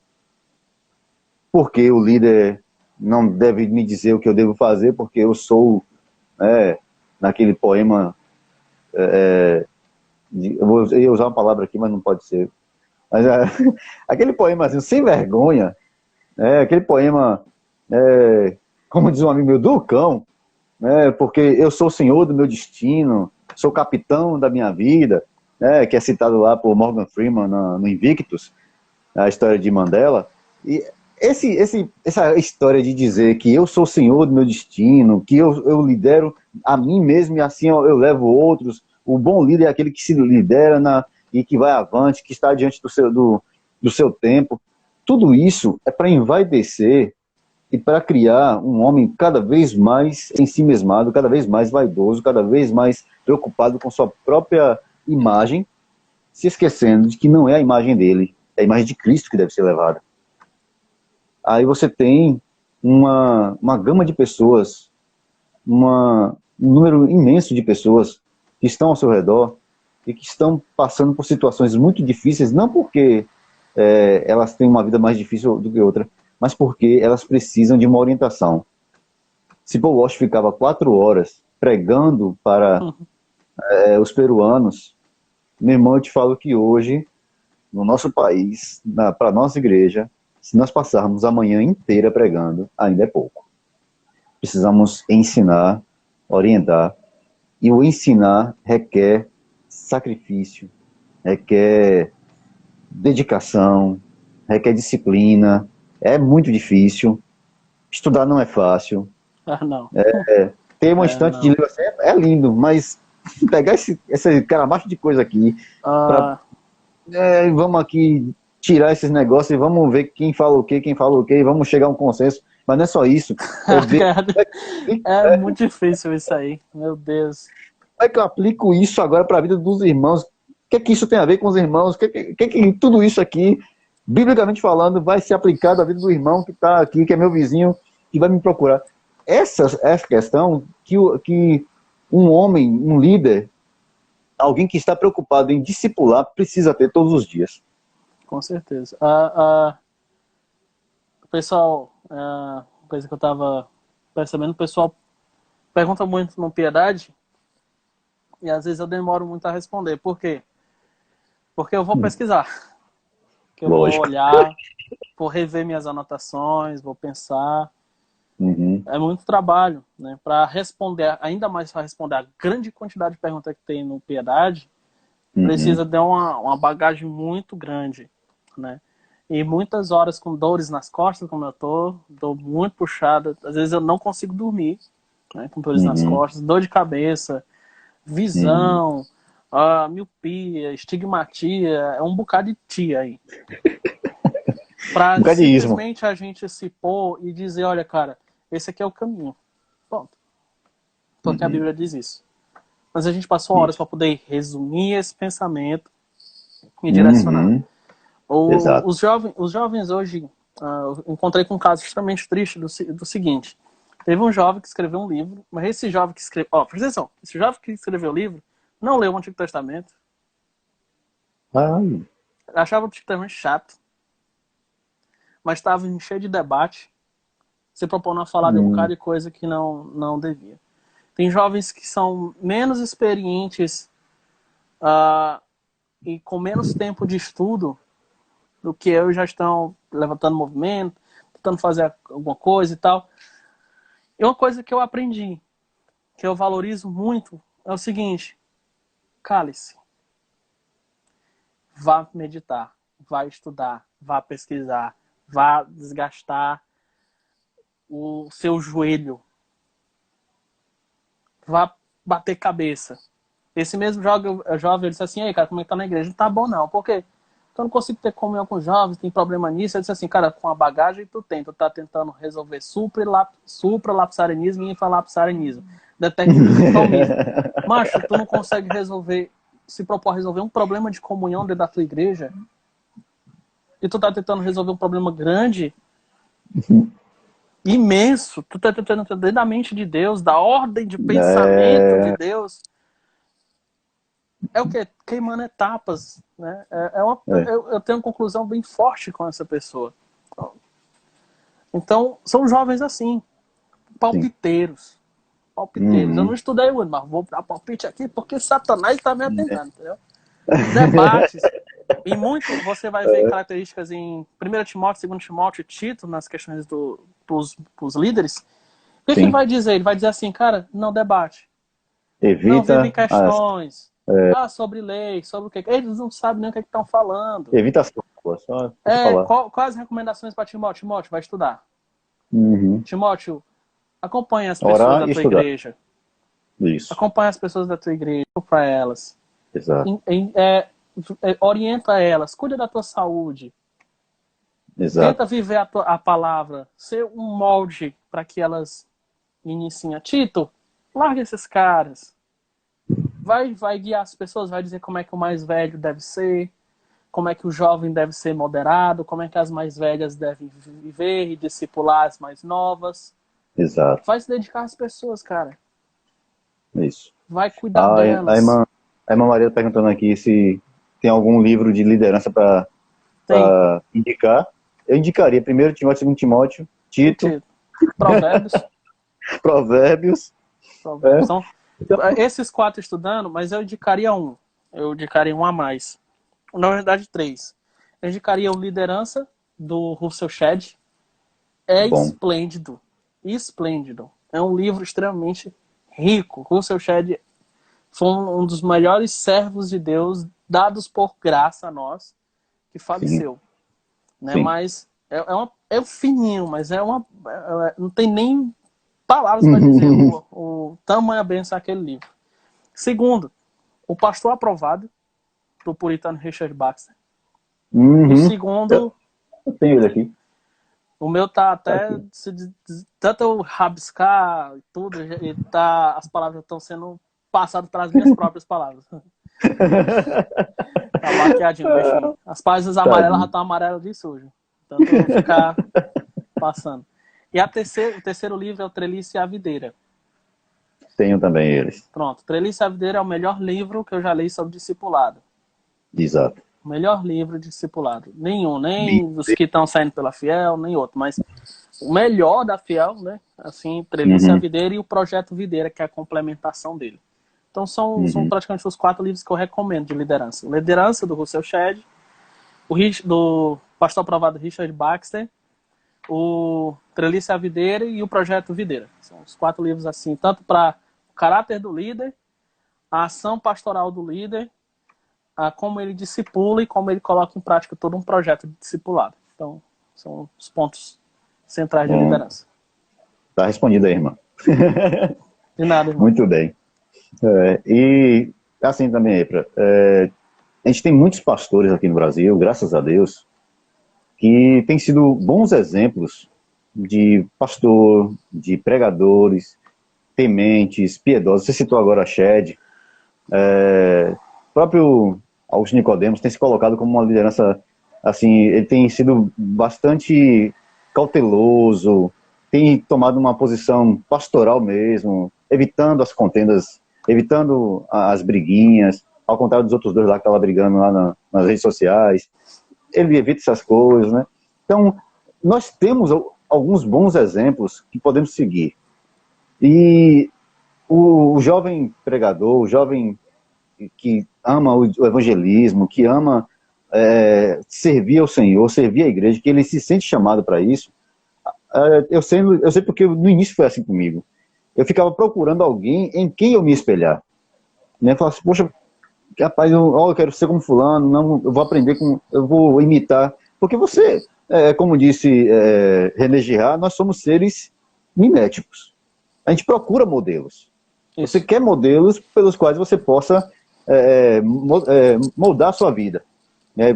porque o líder não deve me dizer o que eu devo fazer, porque eu sou, naquele poema, eu ia usar uma palavra aqui, mas não pode ser. Mas aquele poema assim, sem vergonha, aquele poema, como diz um amigo meu, do cão, porque eu sou o senhor do meu destino, sou capitão da minha vida, que é citado lá por Morgan Freeman no Invictus, a história de Mandela. E essa história de dizer que eu sou o senhor do meu destino, que eu lidero a mim mesmo e assim eu levo outros, o bom líder é aquele que se lidera e que vai avante, que está diante do seu tempo. Tudo isso é para envaidecer e para criar um homem cada vez mais ensimesmado, cada vez mais vaidoso, cada vez mais preocupado com sua própria imagem, se esquecendo de que não é a imagem dele, é a imagem de Cristo que deve ser levada. Aí você tem uma gama de pessoas, um número imenso de pessoas que estão ao seu redor e que estão passando por situações muito difíceis, não porque elas têm uma vida mais difícil do que outra, mas porque elas precisam de uma orientação. Se Paul Walsh ficava 4 horas pregando para os peruanos, meu irmão, eu te falo que hoje, no nosso país, para a nossa igreja, se nós passarmos a manhã inteira pregando, ainda é pouco. Precisamos ensinar, orientar, e o ensinar requer sacrifício, requer dedicação, requer disciplina, é muito difícil, estudar não é fácil. Ah, não. Ter uma estante de Não. livro assim é lindo, mas pegar esse caramacho de coisa aqui, pra, vamos aqui tirar esses negócios e vamos ver quem fala o quê, e vamos chegar a um consenso. Mas não é só isso. É ver Cara, é muito difícil isso aí. Meu Deus. como é que eu aplico isso agora para a vida dos irmãos. O que é que isso tem a ver com os irmãos? O que tudo isso aqui, biblicamente falando, vai ser aplicado à vida do irmão que está aqui, que é meu vizinho, que vai me procurar? Essa questão que um homem, um líder, alguém que está preocupado em discipular, precisa ter todos os dias. Com certeza. O pessoal, coisa que eu tava percebendo, o pessoal pergunta muito no Piedade e às vezes eu demoro muito a responder. Por quê? Porque eu vou pesquisar, que eu vou Lógico. olhar, vou rever minhas anotações, vou pensar. Uhum. É muito trabalho, né? Para responder, ainda mais para responder a grande quantidade de perguntas que tem no Piedade, precisa de uma bagagem muito grande, né? E muitas horas com dores nas costas, como eu tô muito puxada. Às vezes eu não consigo dormir, né? Com dores nas Uhum. costas, dor de cabeça, Uhum. visão, miopia, estigmatia, é um bocado de tia aí. Um Pra bocadismo. simplesmente a gente se pôr e dizer, olha, cara, esse aqui é o caminho. Ponto. Porque a Uhum. Bíblia diz isso. Mas a gente passou horas Isso. para poder resumir esse pensamento e direcionar. Uhum. Exato. Os jovens hoje, eu encontrei com um caso extremamente triste do seguinte. Teve um jovem que escreveu um livro, mas esse jovem que escreveu... presta atenção. Esse jovem que escreveu o livro não leu o Antigo Testamento, Ai. achava o Antigo Testamento chato, mas estava cheio de debate, se propondo a falar de um bocado Hum. de coisa que não devia. Tem jovens que são menos experientes e com menos tempo de estudo do que eu, já estão levantando movimento, tentando fazer alguma coisa e tal. E uma coisa que eu aprendi, que eu valorizo muito, é o seguinte: cale-se, vá meditar, vá estudar, vá pesquisar, vá desgastar o seu joelho, vá bater cabeça. Esse mesmo jovem, ele disse assim, aí, cara, como é que tá na igreja? Não tá bom não, por quê? Porque eu não consigo ter comunhão com os jovens, tem problema nisso. Ele disse assim, cara, com a bagagem tu tá tentando resolver supralapsarianismo e infralapsarianismo, determinismo e tomismo. Macho, tu não consegue resolver, se propor resolver um problema de comunhão dentro da tua igreja, e tu tá tentando resolver um problema grande, imenso, tu tá tentando entender da mente de Deus, da ordem de pensamento de Deus. É o quê? Queimando etapas, né? Eu tenho uma conclusão bem forte com essa pessoa. Então, são jovens assim, palpiteiros. Palpiteiros. Eu não estudei muito, mas vou dar palpite aqui porque Satanás está me atendendo, entendeu? Debates. E muito você vai ver características em 1 Timóteo, 2 Timóteo e Tito, nas questões dos líderes. O que ele vai dizer? Ele vai dizer assim, cara, não debate. Evita não vivem questões. Sobre lei, sobre o que. Eles não sabem nem o que estão falando. Evita as coisas, só falar. Quais as recomendações para Timóteo? Timóteo, vai estudar. Uhum. Timóteo, acompanha as pessoas da tua igreja. Isso. Acompanha as pessoas da tua igreja, para elas. Exato. Orienta elas, cuida da tua saúde. Exato. Tenta viver a palavra, ser um molde para que elas iniciem a Tito. Larga esses caras. Vai guiar as pessoas, vai dizer como é que o mais velho deve ser, como é que o jovem deve ser moderado, como é que as mais velhas devem viver e discipular as mais novas. Exato. Vai se dedicar às pessoas, cara. Isso. Vai cuidar delas. A irmã Maria tá perguntando aqui se tem algum livro de liderança para indicar. Eu indicaria 1 Timóteo, 2 Timóteo, Tito. Provérbios. Provérbios. Então, esses 4 estudando, mas eu indicaria um. Eu indicaria um a mais. Na verdade, 3. Eu indicaria o Liderança, do Russell Shedd. Esplêndido. Esplêndido. É um livro extremamente rico. Russell Shedd foi um dos melhores servos de Deus dados por graça a nós, que faleceu. Né? Mas é fininho, mas não tem nem palavras para dizer o tamanho benção daquele livro. Segundo, O Pastor Aprovado, do puritano Richard Baxter. O segundo... Eu tenho ele aqui. O meu tá até... Tanto eu rabiscar e tudo, as palavras estão sendo passadas pelas minhas próprias palavras. Tá maquiadinho, bichinho. As páginas amarelas já estão amarelas de sujo. Então eu vou ficar passando. E o terceiro livro é o Treliça e a Videira. Tenho também eles. Pronto. Treliça e a Videira é o melhor livro que eu já li sobre discipulado. Exato. O melhor livro de discipulado. Nenhum, nem dos que estão saindo pela Fiel, nem outro. Mas o melhor da Fiel, né? Assim, Treliça e a Videira e o Projeto Videira, que é a complementação dele. Então são praticamente os 4 livros que eu recomendo de liderança. Liderança, do Russell Shedd, do Pastor Aprovado Richard Baxter, o Treliça e a Videira e o Projeto Videira. São os 4 livros assim, tanto para o caráter do líder, a ação pastoral do líder, a como ele discipula e como ele coloca em prática todo um projeto de discipulado. Então, são os pontos centrais de liderança. Tá respondido aí, irmão. De nada, irmão. Muito bem. E assim também, Efra, a gente tem muitos pastores aqui no Brasil, graças a Deus, que têm sido bons exemplos de pastor, de pregadores, tementes, piedosos. Você citou agora a Shedd. O próprio Augusto Nicodemos tem se colocado como uma liderança, assim, ele tem sido bastante cauteloso, tem tomado uma posição pastoral mesmo, evitando as contendas, evitando as briguinhas, ao contrário dos outros 2 lá que estavam brigando lá nas redes sociais. Ele evita essas coisas, né? Então, nós temos alguns bons exemplos que podemos seguir. E o jovem pregador, o jovem que ama o evangelismo, que ama servir ao Senhor, servir a igreja, que ele se sente chamado para isso, eu sei porque no início foi assim comigo. Eu ficava procurando alguém em quem eu me espelhar. Né? Eu falava assim, poxa, rapaz, eu quero ser como fulano, não, eu vou aprender, eu vou imitar. Porque você, como disse René Girard, nós somos seres miméticos. A gente procura modelos. Você Isso. quer modelos pelos quais você possa moldar a sua vida.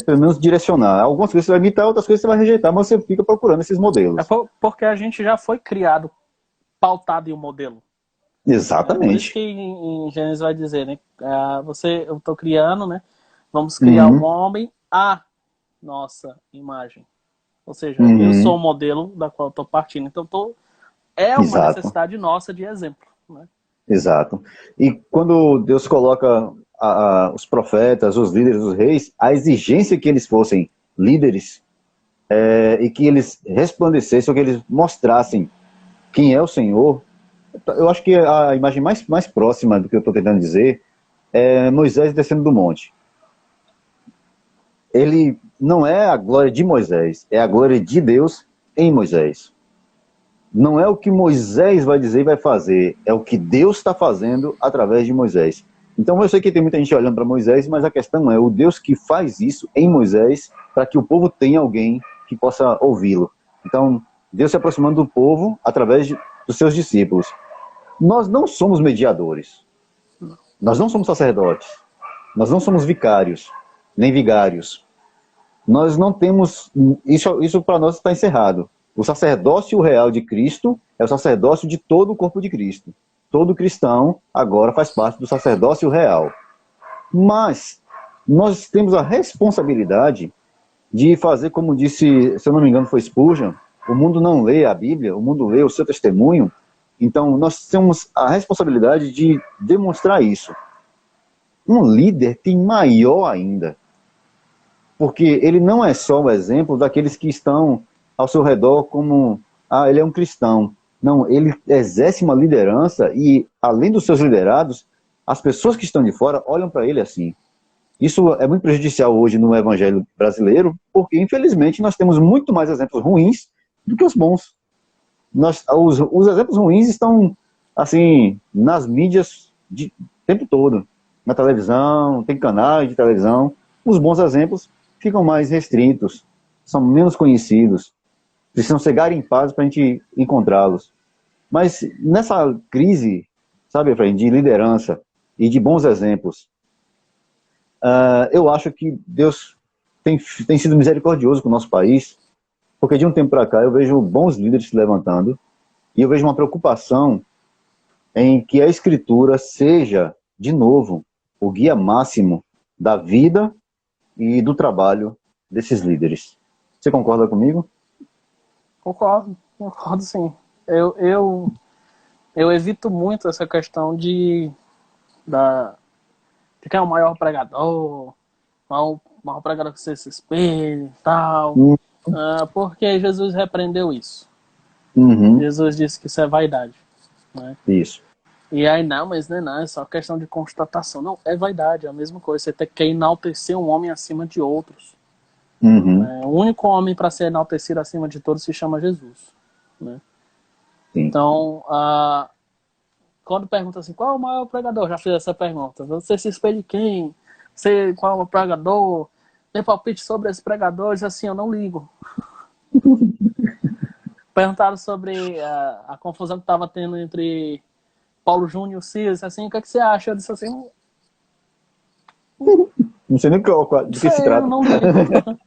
Pelo menos direcionar. Algumas coisas você vai imitar, outras coisas você vai rejeitar, mas você fica procurando esses modelos. Porque a gente já foi criado pautado em um modelo. Por isso Exatamente. que em Gênesis vai dizer, né? Eu estou criando, né? Vamos criar um Uhum, homem à nossa imagem. Ou seja, eu sou o uhum, modelo da qual estou partindo. Então, é uma exato, necessidade nossa de exemplo. Né? exato. E quando Deus coloca os profetas, os líderes, os reis, a exigência que eles fossem líderes e que eles resplandecessem, ou que eles mostrassem quem é o Senhor, eu acho que a imagem mais próxima do que eu estou tentando dizer é Moisés descendo do monte. Ele não é a glória de Moisés, é a glória de Deus em Moisés. Não é o que Moisés vai dizer e vai fazer, é o que Deus está fazendo através de Moisés. Então eu sei que tem muita gente olhando para Moisés, mas a questão é o Deus que faz isso em Moisés para que o povo tenha alguém que possa ouvi-lo. Então, Deus se aproximando do povo através dos seus discípulos. Nós não somos mediadores, nós não somos sacerdotes, nós não somos vicários, nem vigários. Nós não temos. Isso para nós está encerrado. O sacerdócio real de Cristo é o sacerdócio de todo o corpo de Cristo. Todo cristão agora faz parte do sacerdócio real. Mas nós temos a responsabilidade de fazer, como disse, se eu não me engano, foi Spurgeon, o mundo não lê a Bíblia, o mundo lê o seu testemunho. Então, nós temos a responsabilidade de demonstrar isso. Um líder tem maior ainda, porque ele não é só o exemplo daqueles que estão ao seu redor como, ele é um cristão. Não, ele exerce uma liderança e, além dos seus liderados, as pessoas que estão de fora olham para ele assim. Isso é muito prejudicial hoje no evangelho brasileiro, porque, infelizmente, nós temos muito mais exemplos ruins do que os bons. Os exemplos ruins estão, assim, nas mídias o tempo todo. Na televisão, tem canais de televisão. Os bons exemplos ficam mais restritos, são menos conhecidos, precisam ser garimpados para a gente encontrá-los. Mas nessa crise, sabe, Efraim, de liderança e de bons exemplos, eu acho que Deus tem sido misericordioso com o nosso país, porque de um tempo para cá eu vejo bons líderes se levantando e eu vejo uma preocupação em que a Escritura seja, de novo, o guia máximo da vida e do trabalho desses líderes. Você concorda comigo? Concordo sim. Eu evito muito essa questão de quem é o maior pregador, o maior pregador que você se espelha e tal. Porque Jesus repreendeu isso. Uhum, Jesus disse que isso é vaidade. Né? isso. E aí, não, mas não, é só questão de constatação. Não, é vaidade, é a mesma coisa. Você tem que enaltecer um homem acima de outros. Uhum, Né? O único homem para ser enaltecido acima de todos se chama Jesus. Né? sim. Então, quando pergunta assim, qual é o maior pregador? Já fiz essa pergunta. Você se espelha de quem? Qual é o pregador? Tem palpite sobre esses pregadores? Assim, eu não ligo. Perguntaram sobre a confusão que estava tendo entre Paulo Júnior e o Silas, assim, o que, é que você acha? Eu disse assim, Não sei nem não do que se sei, eu trata. não ligo.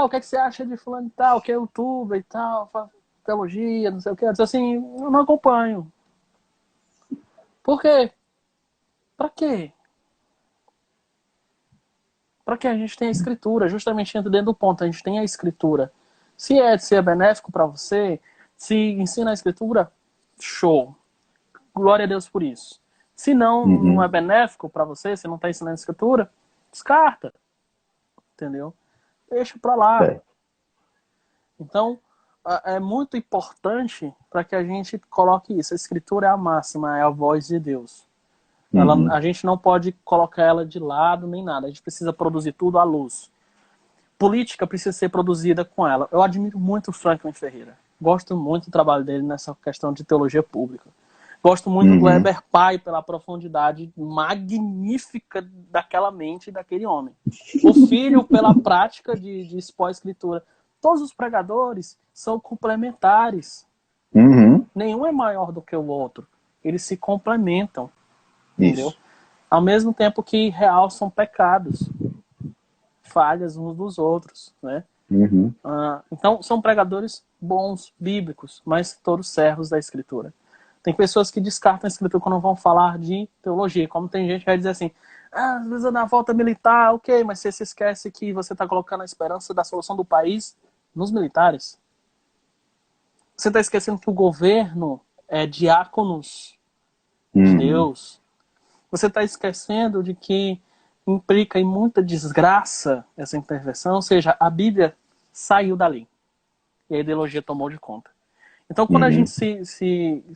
O que, é que você acha de fulano e tal, que é youtuber e tal, faz teologia, não sei o que. Eu disse assim, eu não acompanho. Por quê? Pra quê? Pra que a gente tem a escritura? Justamente entra dentro do ponto, a gente tem a escritura. Se é benéfico para você, se ensina a escritura, show. Glória a Deus por isso. Se não é Uhum, benéfico para você, se não está ensinando a escritura, descarta. Entendeu? Deixa para lá. é. Então, é muito importante para que a gente coloque isso. A escritura é a máxima, é a voz de Deus. Uhum, A gente não pode colocar ela de lado nem nada. A gente precisa produzir tudo à luz. Política precisa ser produzida com ela. Eu admiro muito o Franklin Ferreira. Gosto muito do trabalho dele nessa questão de teologia pública. Gosto muito do uhum. Gleber Pai pela profundidade magnífica daquela mente daquele homem. O filho pela prática de expor a escritura. Todos os pregadores são complementares. Uhum. Nenhum é maior do que o outro. eles se complementam, entendeu? Isso. Ao mesmo tempo que realçam pecados, falhas uns dos outros, né? Uhum. Então, são pregadores bons, bíblicos, mas todos servos da Escritura. Tem pessoas que descartam a Escritura quando vão falar de teologia, como tem gente que vai dizer assim, às vezes na volta militar, ok, mas você se esquece que você está colocando a esperança da solução do país nos militares. Você está esquecendo que o governo é diáconos de Uhum. Deus. Você está esquecendo de que implica em muita desgraça essa intervenção, ou seja, a Bíblia saiu dali e a ideologia tomou de conta. Então, quando a gente Uhum.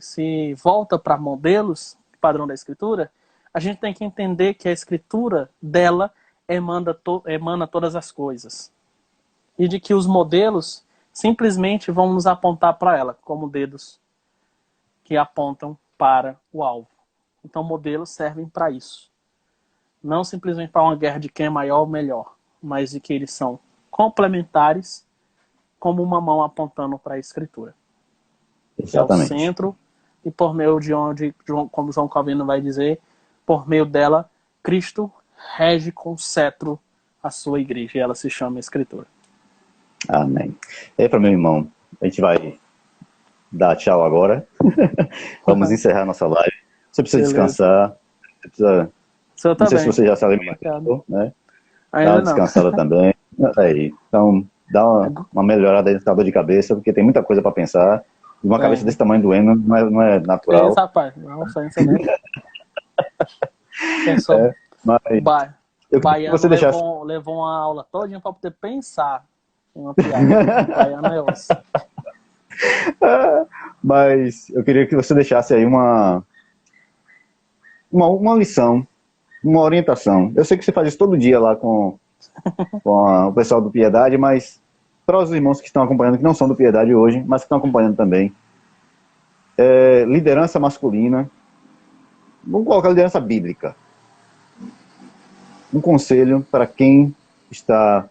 se volta para modelos, padrão da Escritura, a gente tem que entender que a Escritura dela emana todas as coisas. E de que os modelos simplesmente vão nos apontar para ela, como dedos que apontam para o alvo. Então, modelos servem para isso. Não simplesmente para uma guerra de quem é maior ou melhor, mas de que eles são complementares, como uma mão apontando para a Escritura. Que é o Exatamente. centro, e por meio de onde, como João Calvino vai dizer, por meio dela, Cristo rege com cetro a sua igreja, e ela se chama Escritura. Amém. E aí, para meu irmão, a gente vai dar tchau agora. Vamos encerrar nossa live. Você precisa Beleza. descansar. Você precisa... O senhor Não sei se também. você já se Obrigado. alimentou, né? Dá Ainda uma não. descansada também. Aí, então, dá uma melhorada aí nessa dor de cabeça, porque tem muita coisa para pensar. E uma cabeça desse tamanho doendo não é Que isso, natural. rapaz? Não, ofensa mesmo. Pensou, Mas eu queria que baiano você deixasse. levou uma aula todinha para poder pensar em uma piada. Baiano é osso. Mas eu queria que você deixasse aí uma lição, uma orientação. Eu sei que você faz isso todo dia lá com o pessoal do Piedade, mas para os irmãos que estão acompanhando, que não são do Piedade hoje, mas que estão acompanhando também, liderança masculina, vamos colocar liderança bíblica. Um conselho para quem está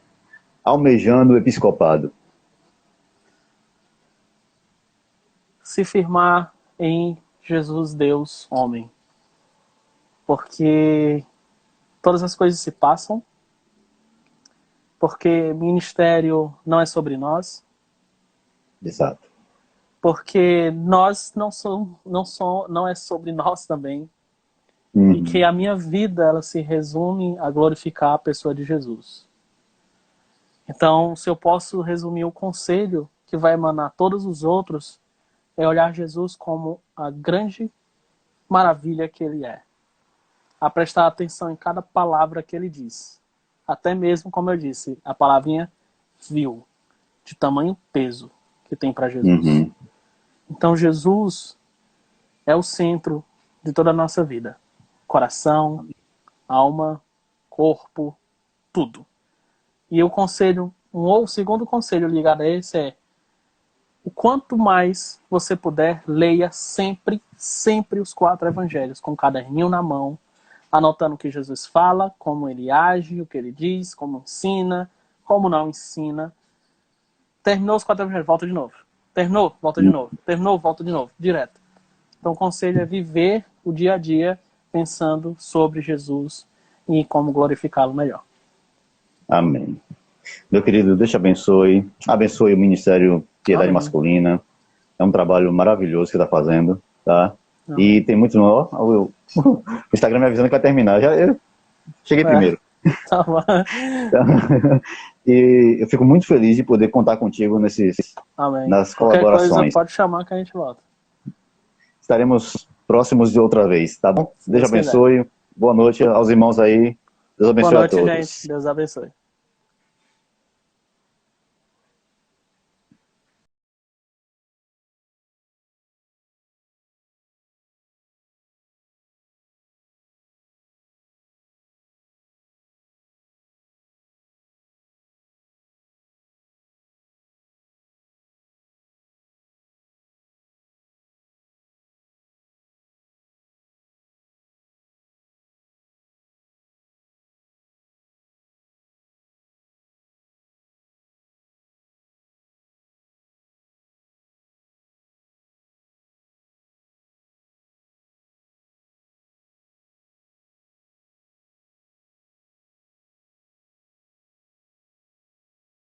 almejando o episcopado. Se firmar em Jesus, Deus, homem. Porque todas as coisas se passam, porque ministério não é sobre nós, Exato. porque nós não é sobre nós também, e que a minha vida ela se resume a glorificar a pessoa de Jesus. Então, se eu posso resumir o conselho que vai emanar todos os outros, é olhar Jesus como a grande maravilha que ele é. A prestar atenção em cada palavra que ele diz. Até mesmo, como eu disse, a palavrinha vil, de tamanho peso que tem para Jesus. Uhum. Então, Jesus é o centro de toda a nossa vida. Coração, alma, corpo, tudo. E o segundo conselho ligado a esse é: o quanto mais você puder, leia sempre os 4 evangelhos, com um caderninho na mão, anotando o que Jesus fala, como ele age, o que ele diz, como ensina, como não ensina. Terminou os 4 evangelhos, volta de novo. Terminou, volta de novo. Terminou, volta de novo, direto. Então o conselho é viver o dia a dia pensando sobre Jesus e como glorificá-lo melhor. Amém. Meu querido, Deus te abençoe. Abençoe o Ministério Piedade Amém. Masculina. É um trabalho maravilhoso que está fazendo, tá? Amém. E tem muito... o Instagram me avisando que vai terminar. Eu cheguei primeiro. Tá bom. E eu fico muito feliz de poder contar contigo Amém. nas Qualquer coisa colaborações. pode chamar que a gente volta. Estaremos próximos de outra vez, tá bom? Deus Deus abençoe. Boa noite aos irmãos aí. Deus Boa abençoe a noite, todos. gente. Deus abençoe.